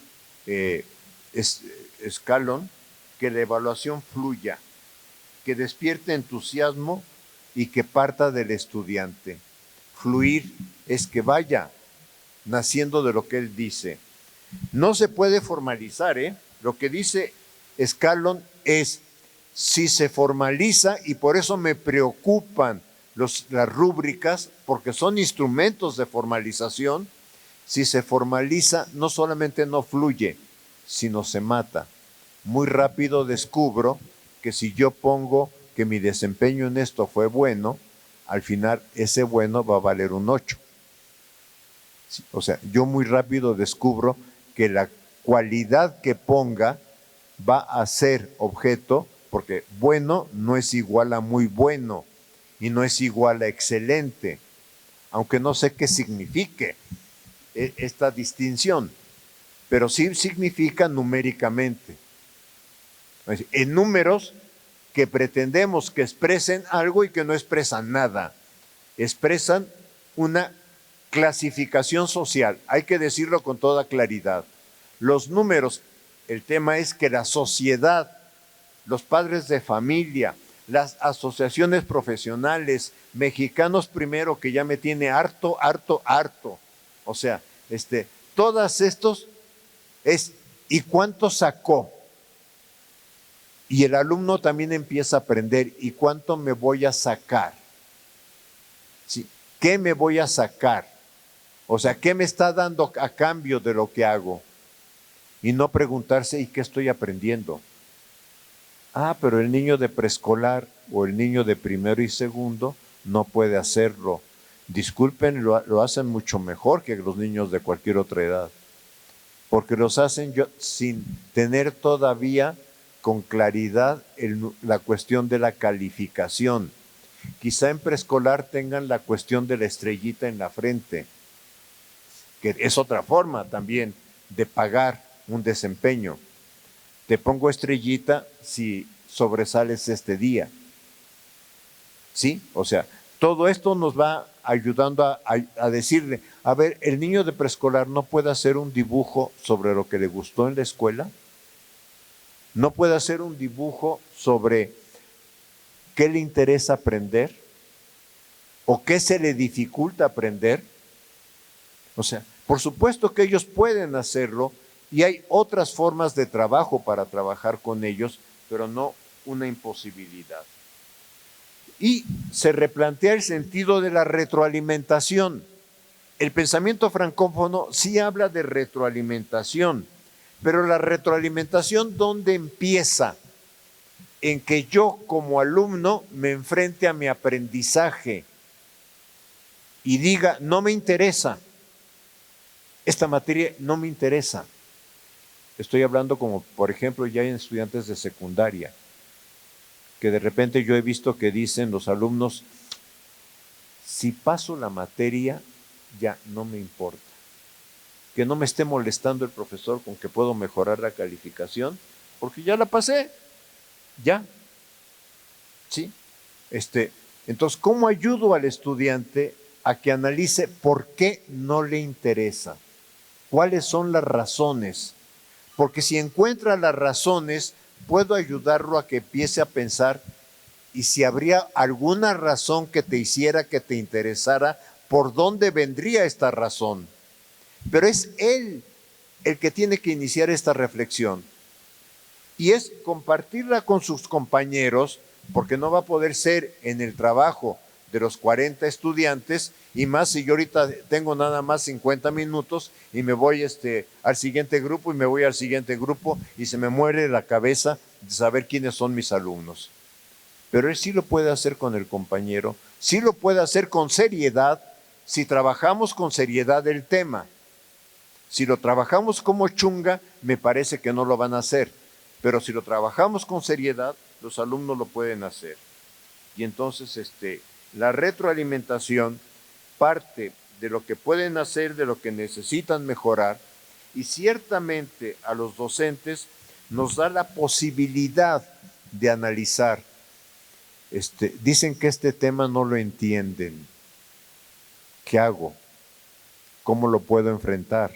Scallon, que la evaluación fluya, que despierte entusiasmo y que parta del estudiante. Fluir es que vaya naciendo de lo que él dice. No se puede formalizar, Lo que dice Scallon es: si se formaliza, y por eso me preocupan las rúbricas, porque son instrumentos de formalización, si se formaliza, no solamente no fluye, sino se mata. Muy rápido descubro que si yo pongo que mi desempeño en esto fue bueno, al final ese bueno va a valer un 8. O sea, yo muy rápido descubro que la cualidad que ponga va a ser objeto, porque bueno no es igual a muy bueno y no es igual a excelente, aunque no sé qué signifique esta distinción, pero sí significa numéricamente. En números que pretendemos que expresen algo y que no expresan nada, expresan una clasificación social, hay que decirlo con toda claridad. Los números, el tema es que la sociedad, los padres de familia, las asociaciones profesionales, Mexicanos Primero, que ya me tiene harto, o sea, todas estos es: ¿y cuánto sacó? Y el alumno también empieza a aprender: ¿y cuánto me voy a sacar? ¿Sí? ¿Qué me voy a sacar? O sea, ¿qué me está dando a cambio de lo que hago? Y no preguntarse: ¿y qué estoy aprendiendo? Ah, pero el niño de preescolar o el niño de primero y segundo no puede hacerlo. Disculpen, lo hacen mucho mejor que los niños de cualquier otra edad. porque los hacen sin tener todavía con claridad la cuestión de la calificación. Quizá en preescolar tengan la cuestión de la estrellita en la frente, que es otra forma también de pagar un desempeño. Te pongo estrellita si sobresales este día. ¿Sí? O sea, todo esto nos va ayudando a decirle, a ver, el niño de preescolar no puede hacer un dibujo sobre lo que le gustó en la escuela, no puede hacer un dibujo sobre qué le interesa aprender o qué se le dificulta aprender. O sea, por supuesto que ellos pueden hacerlo y hay otras formas de trabajo para trabajar con ellos, pero no una imposibilidad. Y se replantea el sentido de la retroalimentación. El pensamiento francófono sí habla de retroalimentación, pero la retroalimentación, ¿dónde empieza? En que yo como alumno me enfrente a mi aprendizaje y diga, no me interesa, esta materia no me interesa. Estoy hablando como, por ejemplo, ya en estudiantes de secundaria, que de repente yo he visto que dicen los alumnos, si paso la materia, ya no me importa. Que no me esté molestando el profesor con que puedo mejorar la calificación, porque ya la pasé, ya. ¿Sí? Entonces, ¿cómo ayudo al estudiante a que analice por qué no le interesa? ¿Cuáles son las razones? Porque si encuentra las razones, puedo ayudarlo a que empiece a pensar, y si habría alguna razón que te hiciera que te interesara, ¿por dónde vendría esta razón? Pero es él el que tiene que iniciar esta reflexión. Y es compartirla con sus compañeros, porque no va a poder ser en el trabajo de los 40 estudiantes, y más si yo ahorita tengo nada más 50 minutos y me voy al siguiente grupo y me voy al siguiente grupo y se me muere la cabeza de saber quiénes son mis alumnos. Pero él sí lo puede hacer con el compañero, sí lo puede hacer con seriedad, si trabajamos con seriedad el tema. Si lo trabajamos como chunga, me parece que no lo van a hacer, pero si lo trabajamos con seriedad, los alumnos lo pueden hacer. Y entonces la retroalimentación parte de lo que pueden hacer, de lo que necesitan mejorar, y ciertamente a los docentes nos da la posibilidad de analizar. Dicen que este tema no lo entienden. ¿Qué hago? ¿Cómo lo puedo enfrentar?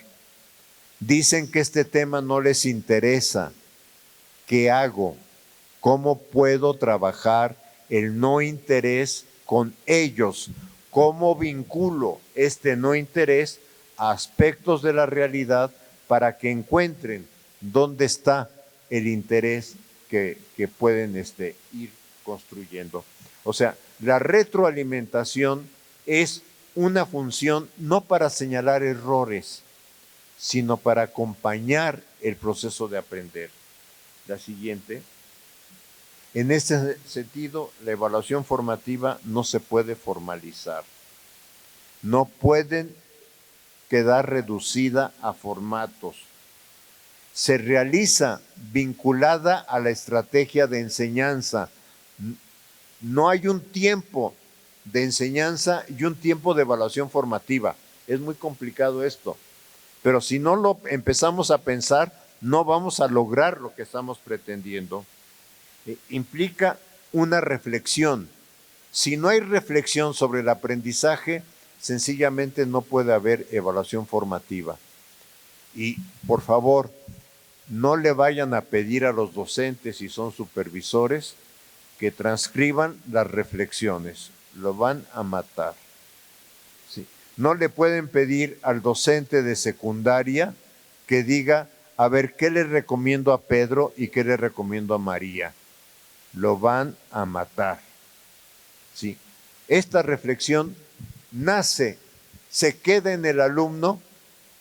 Dicen que este tema no les interesa. ¿Qué hago? ¿Cómo puedo trabajar el no interés con ellos? ¿Cómo vinculo este no interés a aspectos de la realidad para que encuentren dónde está el interés que pueden ir construyendo? O sea, la retroalimentación es una función no para señalar errores, sino para acompañar el proceso de aprender. La siguiente. En este sentido, la evaluación formativa no se puede formalizar. No pueden quedar reducida a formatos. Se realiza vinculada a la estrategia de enseñanza. No hay un tiempo de enseñanza y un tiempo de evaluación formativa. Es muy complicado esto. Pero si no lo empezamos a pensar, no vamos a lograr lo que estamos pretendiendo. Implica una reflexión. Si no hay reflexión sobre el aprendizaje, sencillamente no puede haber evaluación formativa. Y por favor, no le vayan a pedir a los docentes, si son supervisores, que transcriban las reflexiones. Lo van a matar. Sí. No le pueden pedir al docente de secundaria que diga, a ver, ¿qué le recomiendo a Pedro y qué le recomiendo a María? Lo van a matar. ¿Sí? Esta reflexión nace, se queda en el alumno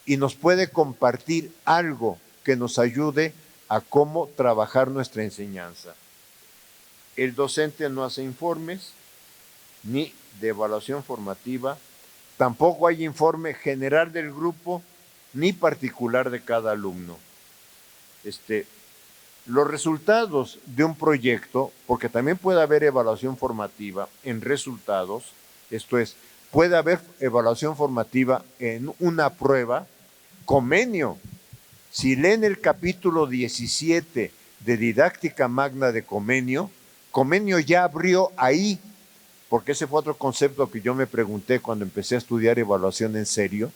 y nos puede compartir algo que nos ayude a cómo trabajar nuestra enseñanza. El docente no hace informes ni de evaluación formativa, tampoco hay informe general del grupo ni particular de cada alumno. Los resultados de un proyecto, porque también puede haber evaluación formativa en resultados, esto es, puede haber evaluación formativa en una prueba, Comenio. Si leen el capítulo 17 de Didáctica Magna de Comenio, Comenio ya abrió ahí, porque ese fue otro concepto que yo me pregunté cuando empecé a estudiar evaluación en serio,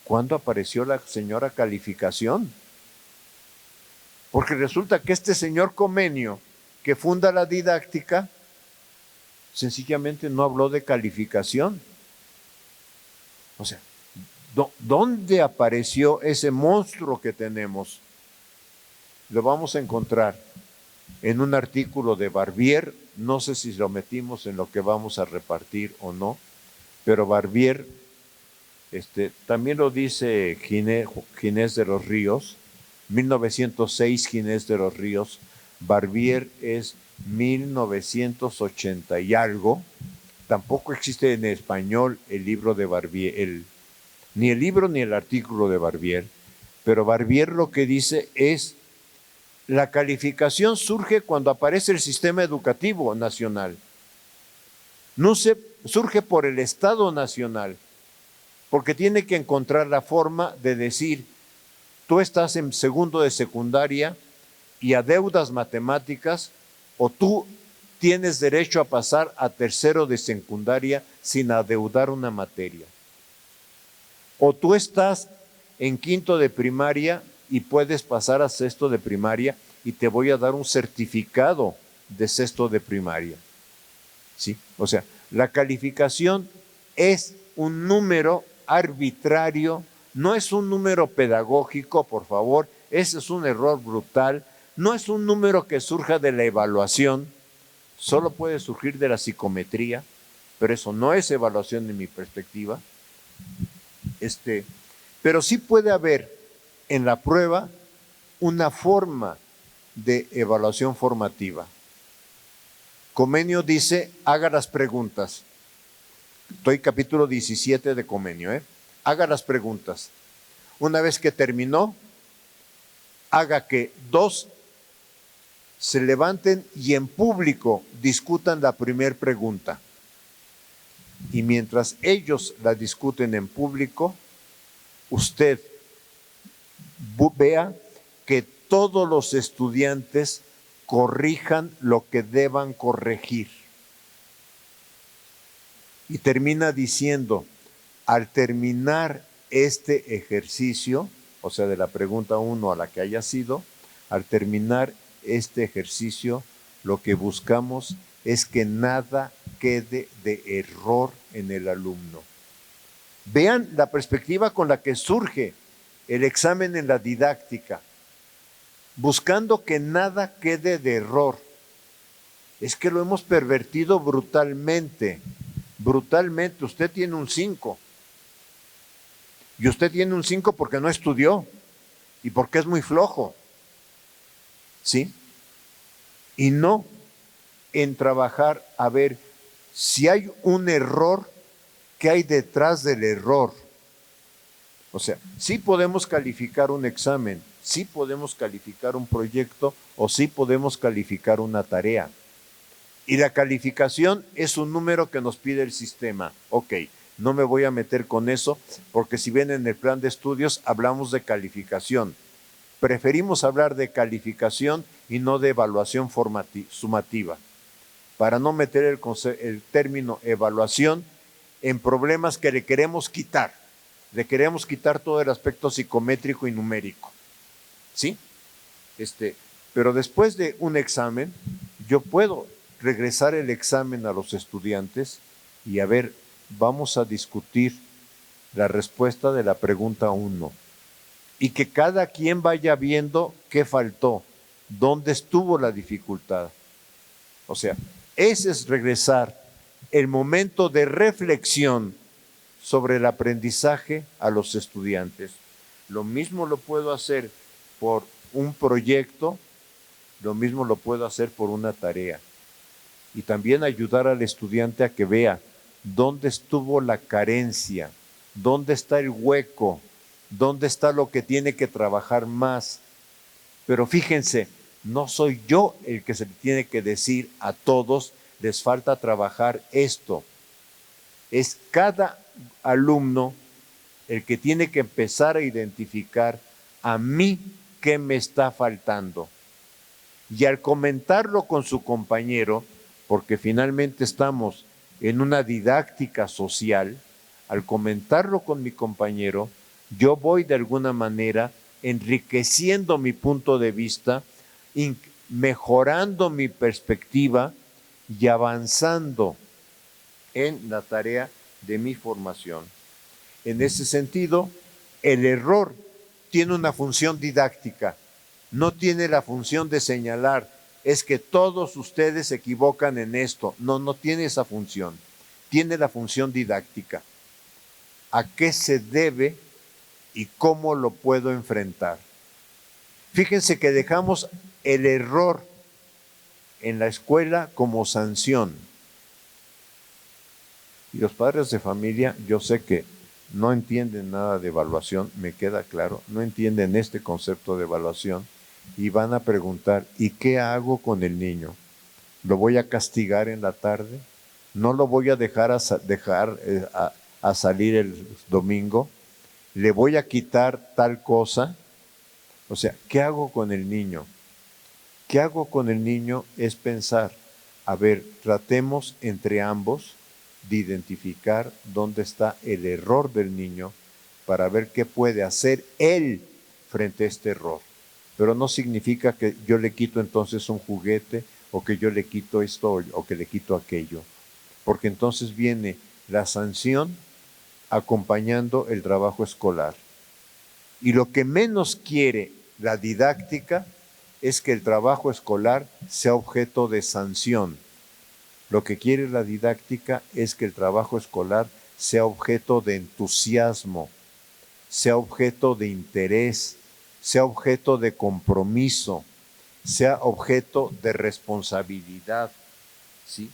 ¿cuándo apareció la señora calificación? Porque resulta que este señor Comenio, que funda la didáctica, sencillamente no habló de calificación. O sea, ¿dónde apareció ese monstruo que tenemos? Lo vamos a encontrar en un artículo de Barbier, no sé si lo metimos en lo que vamos a repartir o no, pero Barbier, también lo dice Ginés de los Ríos, 1906 Ginés de los Ríos, Barbier es 1980 y algo, tampoco existe en español el libro de Barbier, ni el libro ni el artículo de Barbier, pero Barbier lo que dice es, la calificación surge cuando aparece el sistema educativo nacional, surge por el Estado nacional, porque tiene que encontrar la forma de decir, tú estás en segundo de secundaria y adeudas matemáticas, o tú tienes derecho a pasar a tercero de secundaria sin adeudar una materia. O tú estás en quinto de primaria y puedes pasar a sexto de primaria y te voy a dar un certificado de sexto de primaria. ¿Sí? O sea, la calificación es un número arbitrario, no es un número pedagógico, por favor, ese es un error brutal, no es un número que surja de la evaluación, solo puede surgir de la psicometría, pero eso no es evaluación en mi perspectiva. Pero sí puede haber en la prueba una forma de evaluación formativa. Comenio dice, haga las preguntas. Estoy capítulo 17 de Comenio, haga las preguntas. Una vez que terminó, haga que 2 se levanten y en público discutan la primera pregunta. Y mientras ellos la discuten en público, usted vea que todos los estudiantes corrijan lo que deban corregir. Y termina diciendo, al terminar este ejercicio, o sea, de la pregunta 1 a la que haya sido, al terminar este ejercicio, lo que buscamos es que nada quede de error en el alumno. Vean la perspectiva con la que surge el examen en la didáctica, buscando que nada quede de error. Es que lo hemos pervertido brutalmente. Brutalmente, usted tiene un 5. Y usted tiene un 5 porque no estudió y porque es muy flojo. ¿Sí? Y no en trabajar a ver si hay un error, ¿qué hay detrás del error? O sea, sí podemos calificar un examen, sí podemos calificar un proyecto o sí podemos calificar una tarea. Y la calificación es un número que nos pide el sistema. Ok, no me voy a meter con eso porque si ven en el plan de estudios hablamos de calificación. Preferimos hablar de calificación y no de evaluación sumativa, para no meter el término evaluación en problemas que le queremos quitar. Le queremos quitar todo el aspecto psicométrico y numérico. ¿Sí? Pero después de un examen, yo puedo regresar el examen a los estudiantes y a ver, vamos a discutir la respuesta de la pregunta 1 y que cada quien vaya viendo qué faltó, dónde estuvo la dificultad. O sea, ese es regresar el momento de reflexión sobre el aprendizaje a los estudiantes. Lo mismo lo puedo hacer por un proyecto, lo mismo lo puedo hacer por una tarea. Y también ayudar al estudiante a que vea dónde estuvo la carencia, dónde está el hueco, dónde está lo que tiene que trabajar más. Pero fíjense, no soy yo el que se le tiene que decir a todos, les falta trabajar esto. Es cada alumno el que tiene que empezar a identificar a mí qué me está faltando. Y al comentarlo con su compañero, porque finalmente estamos en una didáctica social, al comentarlo con mi compañero, yo voy de alguna manera enriqueciendo mi punto de vista, mejorando mi perspectiva y avanzando en la tarea de mi formación. En ese sentido, el error tiene una función didáctica, no tiene la función de señalar, es que todos ustedes se equivocan en esto. No, no tiene esa función, tiene la función didáctica. ¿A qué se debe y cómo lo puedo enfrentar? Fíjense que dejamos el error en la escuela como sanción. Y los padres de familia, yo sé que no entienden nada de evaluación, me queda claro, no entienden este concepto de evaluación y van a preguntar, ¿y qué hago con el niño? ¿Lo voy a castigar en la tarde? ¿No lo voy a dejar a salir el domingo? ¿Le voy a quitar tal cosa? O sea, ¿qué hago con el niño? ¿Qué hago con el niño? Es pensar, a ver, tratemos entre ambos de identificar dónde está el error del niño para ver qué puede hacer él frente a este error. Pero no significa que yo le quito entonces un juguete o que yo le quito esto o que le quito aquello, porque entonces viene la sanción acompañando el trabajo escolar. Y lo que menos quiere la didáctica es que el trabajo escolar sea objeto de sanción. Lo que quiere la didáctica es que el trabajo escolar sea objeto de entusiasmo, sea objeto de interés, sea objeto de compromiso, sea objeto de responsabilidad, ¿sí?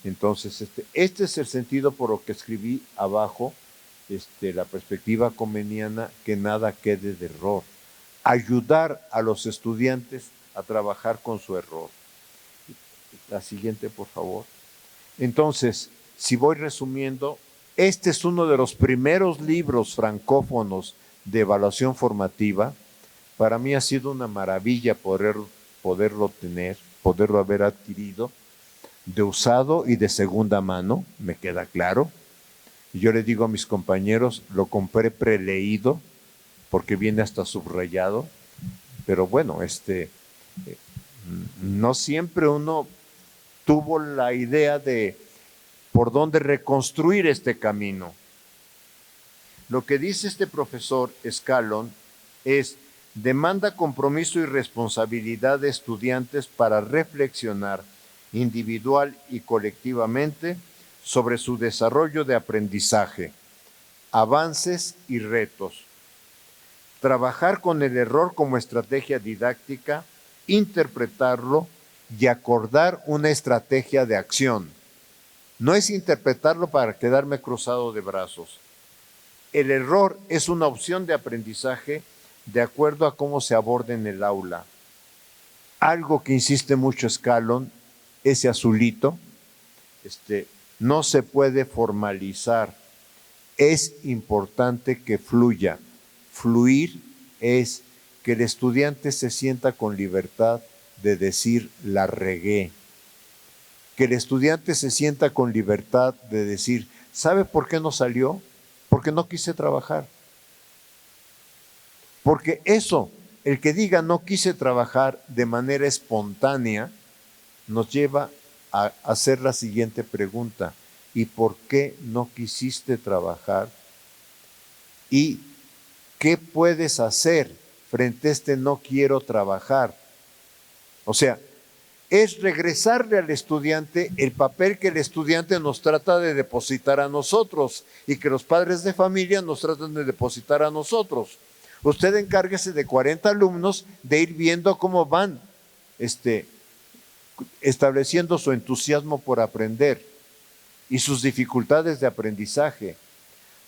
Entonces, este es el sentido por lo que escribí abajo, la perspectiva comeniana, que nada quede de error. Ayudar a los estudiantes a trabajar con su error. La siguiente, por favor. Entonces, si voy resumiendo, este es uno de los primeros libros francófonos de evaluación formativa. Para mí ha sido una maravilla poderlo tener, poderlo haber adquirido, de usado y de segunda mano, me queda claro. Y yo le digo a mis compañeros, lo compré preleído, porque viene hasta subrayado, pero bueno, no siempre uno tuvo la idea de por dónde reconstruir este camino. Lo que dice este profesor Escalon es: demanda compromiso y responsabilidad de estudiantes para reflexionar individual y colectivamente sobre su desarrollo de aprendizaje, avances y retos. Trabajar con el error como estrategia didáctica, interpretarlo y acordar una estrategia de acción. No es interpretarlo para quedarme cruzado de brazos. El error es una opción de aprendizaje de acuerdo a cómo se aborda en el aula. Algo que insiste mucho Escalon, ese azulito, no se puede formalizar. Es importante que fluya. Fluir es que el estudiante se sienta con libertad de decir la regué. Que el estudiante se sienta con libertad de decir, ¿sabe por qué no salió? Porque no quise trabajar. Porque eso, el que diga no quise trabajar de manera espontánea, nos lleva a hacer la siguiente pregunta: ¿y por qué no quisiste trabajar? ¿Y qué puedes hacer frente a este no quiero trabajar? O sea, es regresarle al estudiante el papel que el estudiante nos trata de depositar a nosotros y que los padres de familia nos tratan de depositar a nosotros. Usted encárguese de 40 alumnos de ir viendo cómo van estableciendo su entusiasmo por aprender y sus dificultades de aprendizaje.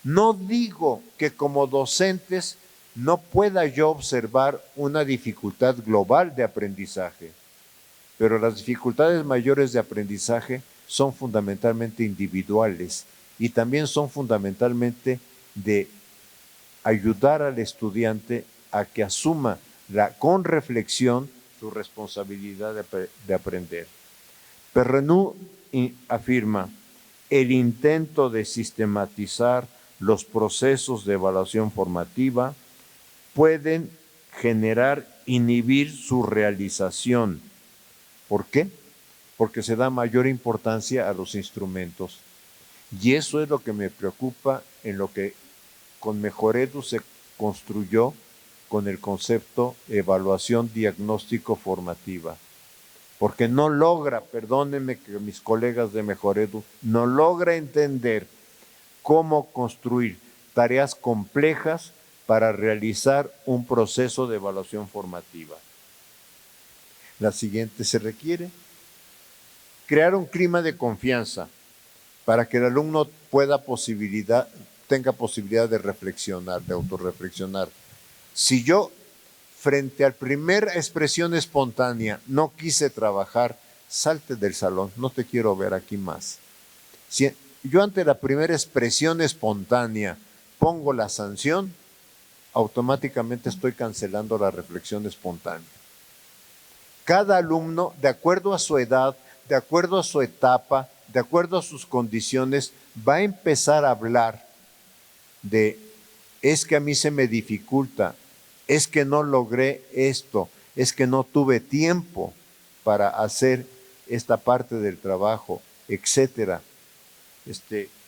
No digo que como docentes no pueda yo observar una dificultad global de aprendizaje, pero las dificultades mayores de aprendizaje son fundamentalmente individuales y también son fundamentalmente de ayudar al estudiante a que asuma con reflexión su responsabilidad de aprender. Perrenú afirma, el intento de sistematizar los procesos de evaluación formativa pueden inhibir su realización. ¿Por qué? Porque se da mayor importancia a los instrumentos. Y eso es lo que me preocupa en lo que con Mejoredu se construyó con el concepto evaluación diagnóstico formativa. Porque no logra, perdónenme que mis colegas de Mejoredu, no logra entender cómo construir tareas complejas para realizar un proceso de evaluación formativa. La siguiente: se requiere crear un clima de confianza para que el alumno tenga posibilidad de reflexionar, de autorreflexionar. Si yo, frente a la primera expresión espontánea, no quise trabajar, salte del salón, no te quiero ver aquí más. Si yo ante la primera expresión espontánea pongo la sanción, automáticamente estoy cancelando la reflexión espontánea. Cada alumno, de acuerdo a su edad, de acuerdo a su etapa, de acuerdo a sus condiciones, va a empezar a hablar de, es que a mí se me dificulta, es que no logré esto, es que no tuve tiempo para hacer esta parte del trabajo, etcétera.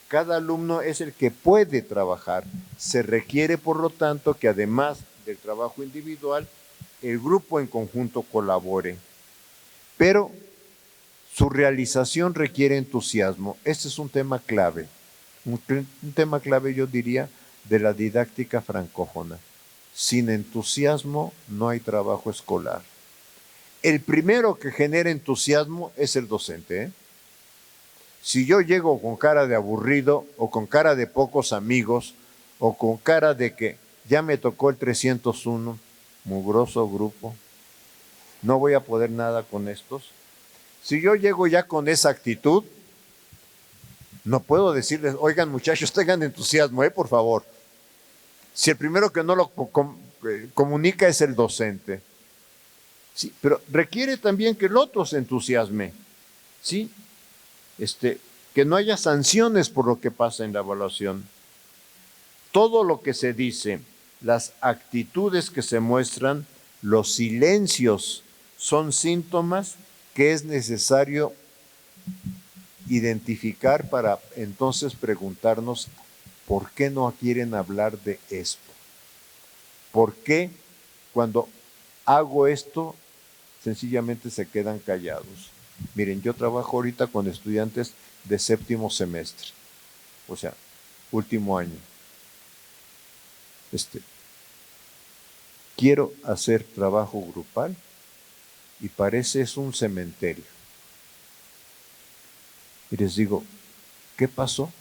Cada alumno es el que puede trabajar. Se requiere, por lo tanto, que además del trabajo individual, el grupo en conjunto colabore. Pero su realización requiere entusiasmo. Este es un tema clave. Un tema clave, yo diría, de la didáctica francófona. Sin entusiasmo no hay trabajo escolar. El primero que genera entusiasmo es el docente, ¿eh? Si yo llego con cara de aburrido o con cara de pocos amigos o con cara de que ya me tocó el 301, mugroso grupo, no voy a poder nada con estos. Si yo llego ya con esa actitud, no puedo decirles, oigan muchachos, tengan entusiasmo, por favor. Si el primero que no lo comunica es el docente. Sí, pero requiere también que el otro se entusiasme, ¿sí? Que no haya sanciones por lo que pasa en la evaluación. Todo lo que se dice, las actitudes que se muestran, los silencios, son síntomas que es necesario identificar para entonces preguntarnos por qué no quieren hablar de esto. ¿Por qué cuando hago esto sencillamente se quedan callados? Miren, yo trabajo ahorita con estudiantes de séptimo semestre, o sea, último año. Quiero hacer trabajo grupal y parece es un cementerio. Y les digo, ¿qué pasó?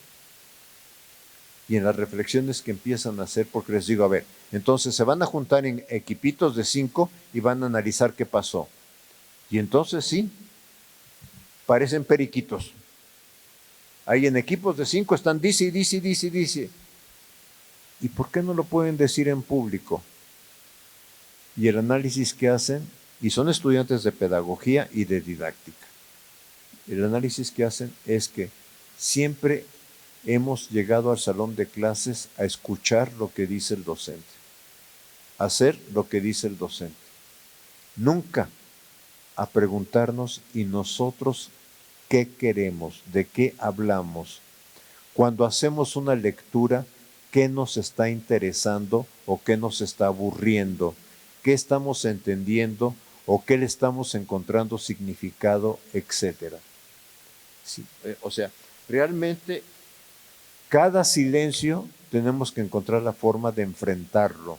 Y en las reflexiones que empiezan a hacer, porque les digo, a ver, entonces se van a juntar en equipitos de 5 y van a analizar qué pasó. Y entonces sí, parecen periquitos. Ahí en equipos de 5 están dice. ¿Y por qué no lo pueden decir en público? Y el análisis que hacen, y son estudiantes de pedagogía y de didáctica, el análisis que hacen es que siempre hemos llegado al salón de clases a escuchar lo que dice el docente, a hacer lo que dice el docente. Nunca a preguntarnos, ¿y nosotros qué queremos? ¿De qué hablamos? Cuando hacemos una lectura, ¿qué nos está interesando o qué nos está aburriendo? ¿Qué estamos entendiendo o qué le estamos encontrando significado, etcétera? Sí, o sea, realmente cada silencio tenemos que encontrar la forma de enfrentarlo.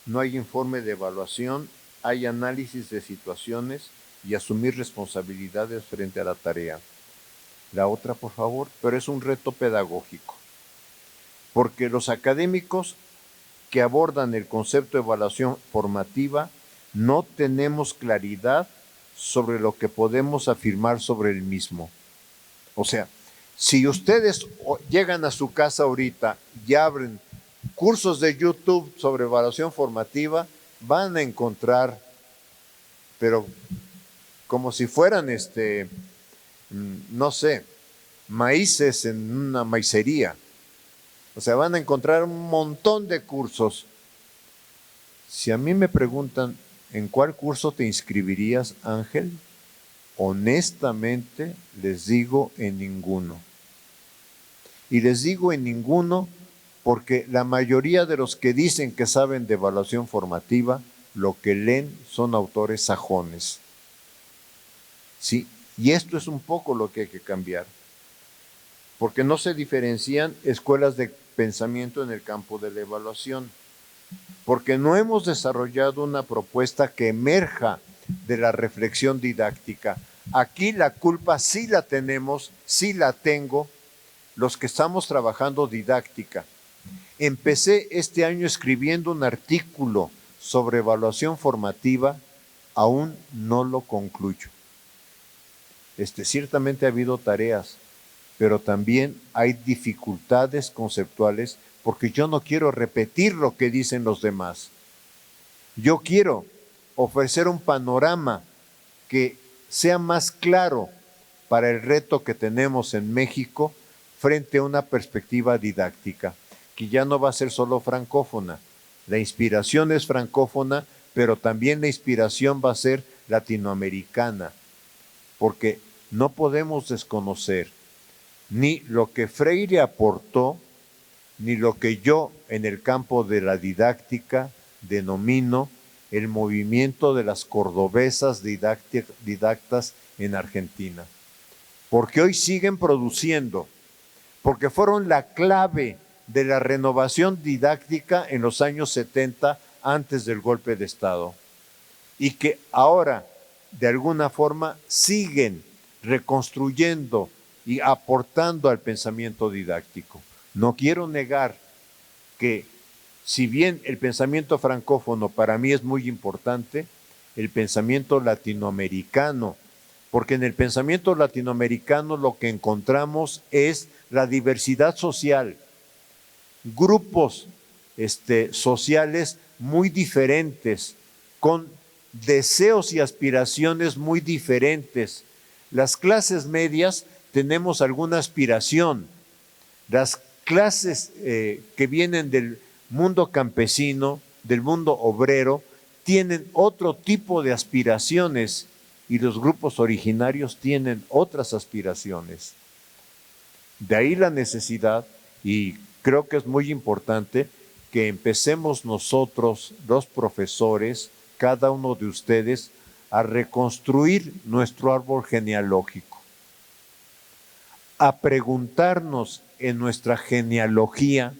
No hay informe de evaluación, hay análisis de situaciones y asumir responsabilidades frente a la tarea. La otra, por favor, pero es un reto pedagógico, porque los académicos que abordan el concepto de evaluación formativa, no tenemos claridad sobre lo que podemos afirmar sobre el mismo. O sea, si ustedes llegan a su casa ahorita y abren cursos de YouTube sobre evaluación formativa, van a encontrar, pero como si fueran, no sé, maíces en una maicería. O sea, van a encontrar un montón de cursos. Si a mí me preguntan, ¿en cuál curso te inscribirías, Ángel? Honestamente, les digo en ninguno. Y les digo en ninguno porque la mayoría de los que dicen que saben de evaluación formativa, lo que leen son autores sajones. Sí, y esto es un poco lo que hay que cambiar, porque no se diferencian escuelas de pensamiento en el campo de la evaluación, porque no hemos desarrollado una propuesta que emerja de la reflexión didáctica. Aquí la culpa sí la tenemos, sí la tengo, los que estamos trabajando didáctica. Empecé este año escribiendo un artículo sobre evaluación formativa, aún no lo concluyo. Ciertamente ha habido tareas, pero también hay dificultades conceptuales porque yo no quiero repetir lo que dicen los demás. Yo quiero ofrecer un panorama que sea más claro para el reto que tenemos en México frente a una perspectiva didáctica, que ya no va a ser solo francófona. La inspiración es francófona, pero también la inspiración va a ser latinoamericana, porque no podemos desconocer ni lo que Freire aportó, ni lo que yo en el campo de la didáctica denomino el movimiento de las cordobesas didactas en Argentina. Porque hoy siguen produciendo, porque fueron la clave de la renovación didáctica en los años 70 antes del golpe de Estado, y que ahora de alguna forma siguen reconstruyendo y aportando al pensamiento didáctico. No quiero negar que si bien el pensamiento francófono para mí es muy importante, el pensamiento latinoamericano, porque en el pensamiento latinoamericano lo que encontramos es la diversidad social, grupos sociales muy diferentes, con deseos y aspiraciones muy diferentes. Las clases medias tenemos alguna aspiración, las clases que vienen del mundo campesino, del mundo obrero, tienen otro tipo de aspiraciones y los grupos originarios tienen otras aspiraciones. De ahí la necesidad, y creo que es muy importante que empecemos nosotros, los profesores, cada uno de ustedes, a reconstruir nuestro árbol genealógico, a preguntarnos en nuestra genealogía,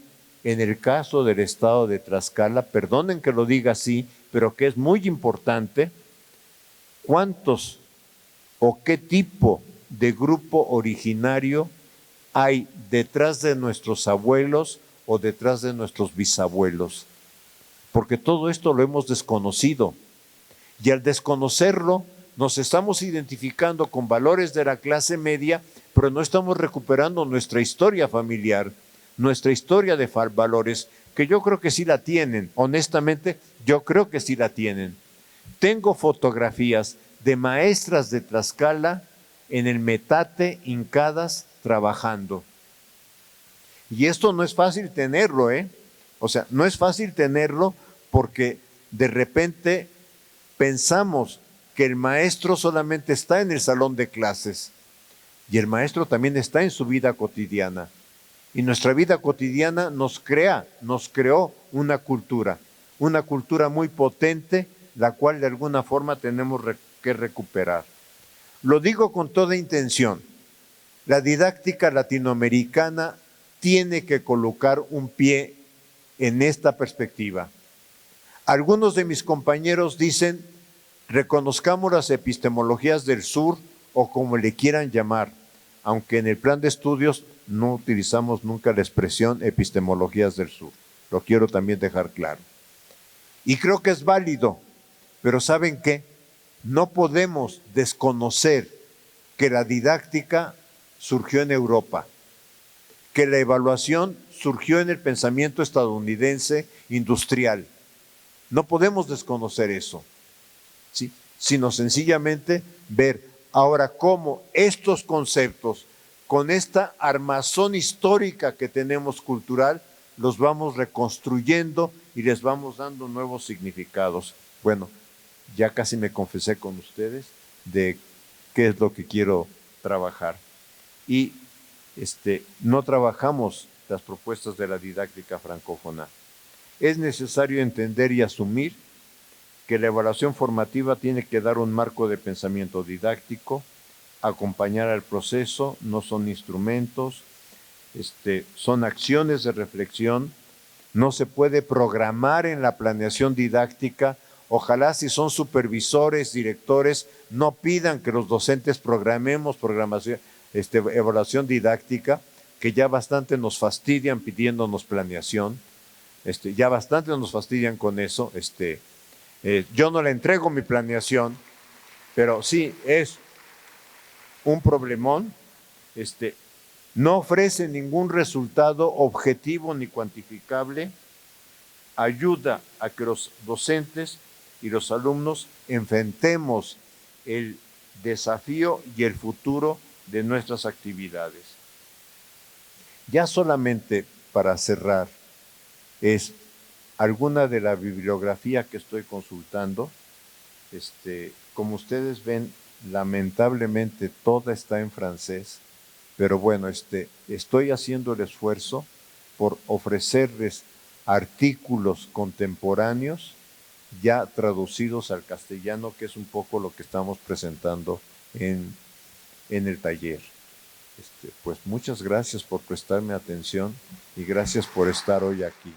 en el caso del estado de Tlaxcala, perdonen que lo diga así, pero que es muy importante, ¿cuántos o qué tipo de grupo originario hay detrás de nuestros abuelos o detrás de nuestros bisabuelos? Porque todo esto lo hemos desconocido. Y al desconocerlo, nos estamos identificando con valores de la clase media, pero no estamos recuperando nuestra historia familiar, nuestra historia de valores, que yo creo que sí la tienen. Honestamente, yo creo que sí la tienen. Tengo fotografías de maestras de Tlaxcala en el metate, hincadas, trabajando. Y esto no es fácil tenerlo, ¿eh? O sea, no es fácil tenerlo porque de repente pensamos que el maestro solamente está en el salón de clases y el maestro también está en su vida cotidiana. Y nuestra vida cotidiana nos creó una cultura muy potente, la cual de alguna forma tenemos que recuperar. Lo digo con toda intención. La didáctica latinoamericana tiene que colocar un pie en esta perspectiva. Algunos de mis compañeros dicen, reconozcamos las epistemologías del sur o como le quieran llamar, aunque en el plan de estudios no utilizamos nunca la expresión epistemologías del sur. Lo quiero también dejar claro. Y creo que es válido, pero ¿saben qué? No podemos desconocer que la didáctica surgió en Europa, que la evaluación surgió en el pensamiento estadounidense industrial. No podemos desconocer eso, ¿sí? Sino sencillamente ver ahora cómo estos conceptos, con esta armazón histórica que tenemos cultural, los vamos reconstruyendo y les vamos dando nuevos significados. Bueno, ya casi me confesé con ustedes de qué es lo que quiero trabajar. Y no trabajamos las propuestas de la didáctica francófona. Es necesario entender y asumir que la evaluación formativa tiene que dar un marco de pensamiento didáctico, acompañar al proceso, no son instrumentos, son acciones de reflexión, no se puede programar en la planeación didáctica. Ojalá si son supervisores, directores, no pidan que los docentes programemos evaluación didáctica, que ya bastante nos fastidian pidiéndonos planeación, ya bastante nos fastidian con eso. Yo no le entrego mi planeación, pero sí es un problemón. No ofrece ningún resultado objetivo ni cuantificable, ayuda a que los docentes y los alumnos enfrentemos el desafío y el futuro de nuestras actividades. Ya solamente para cerrar, es alguna de la bibliografía que estoy consultando. Como ustedes ven, lamentablemente toda está en francés. Pero bueno, estoy haciendo el esfuerzo por ofrecerles artículos contemporáneos ya traducidos al castellano, que es un poco lo que estamos presentando en el taller. Pues muchas gracias por prestarme atención y gracias por estar hoy aquí.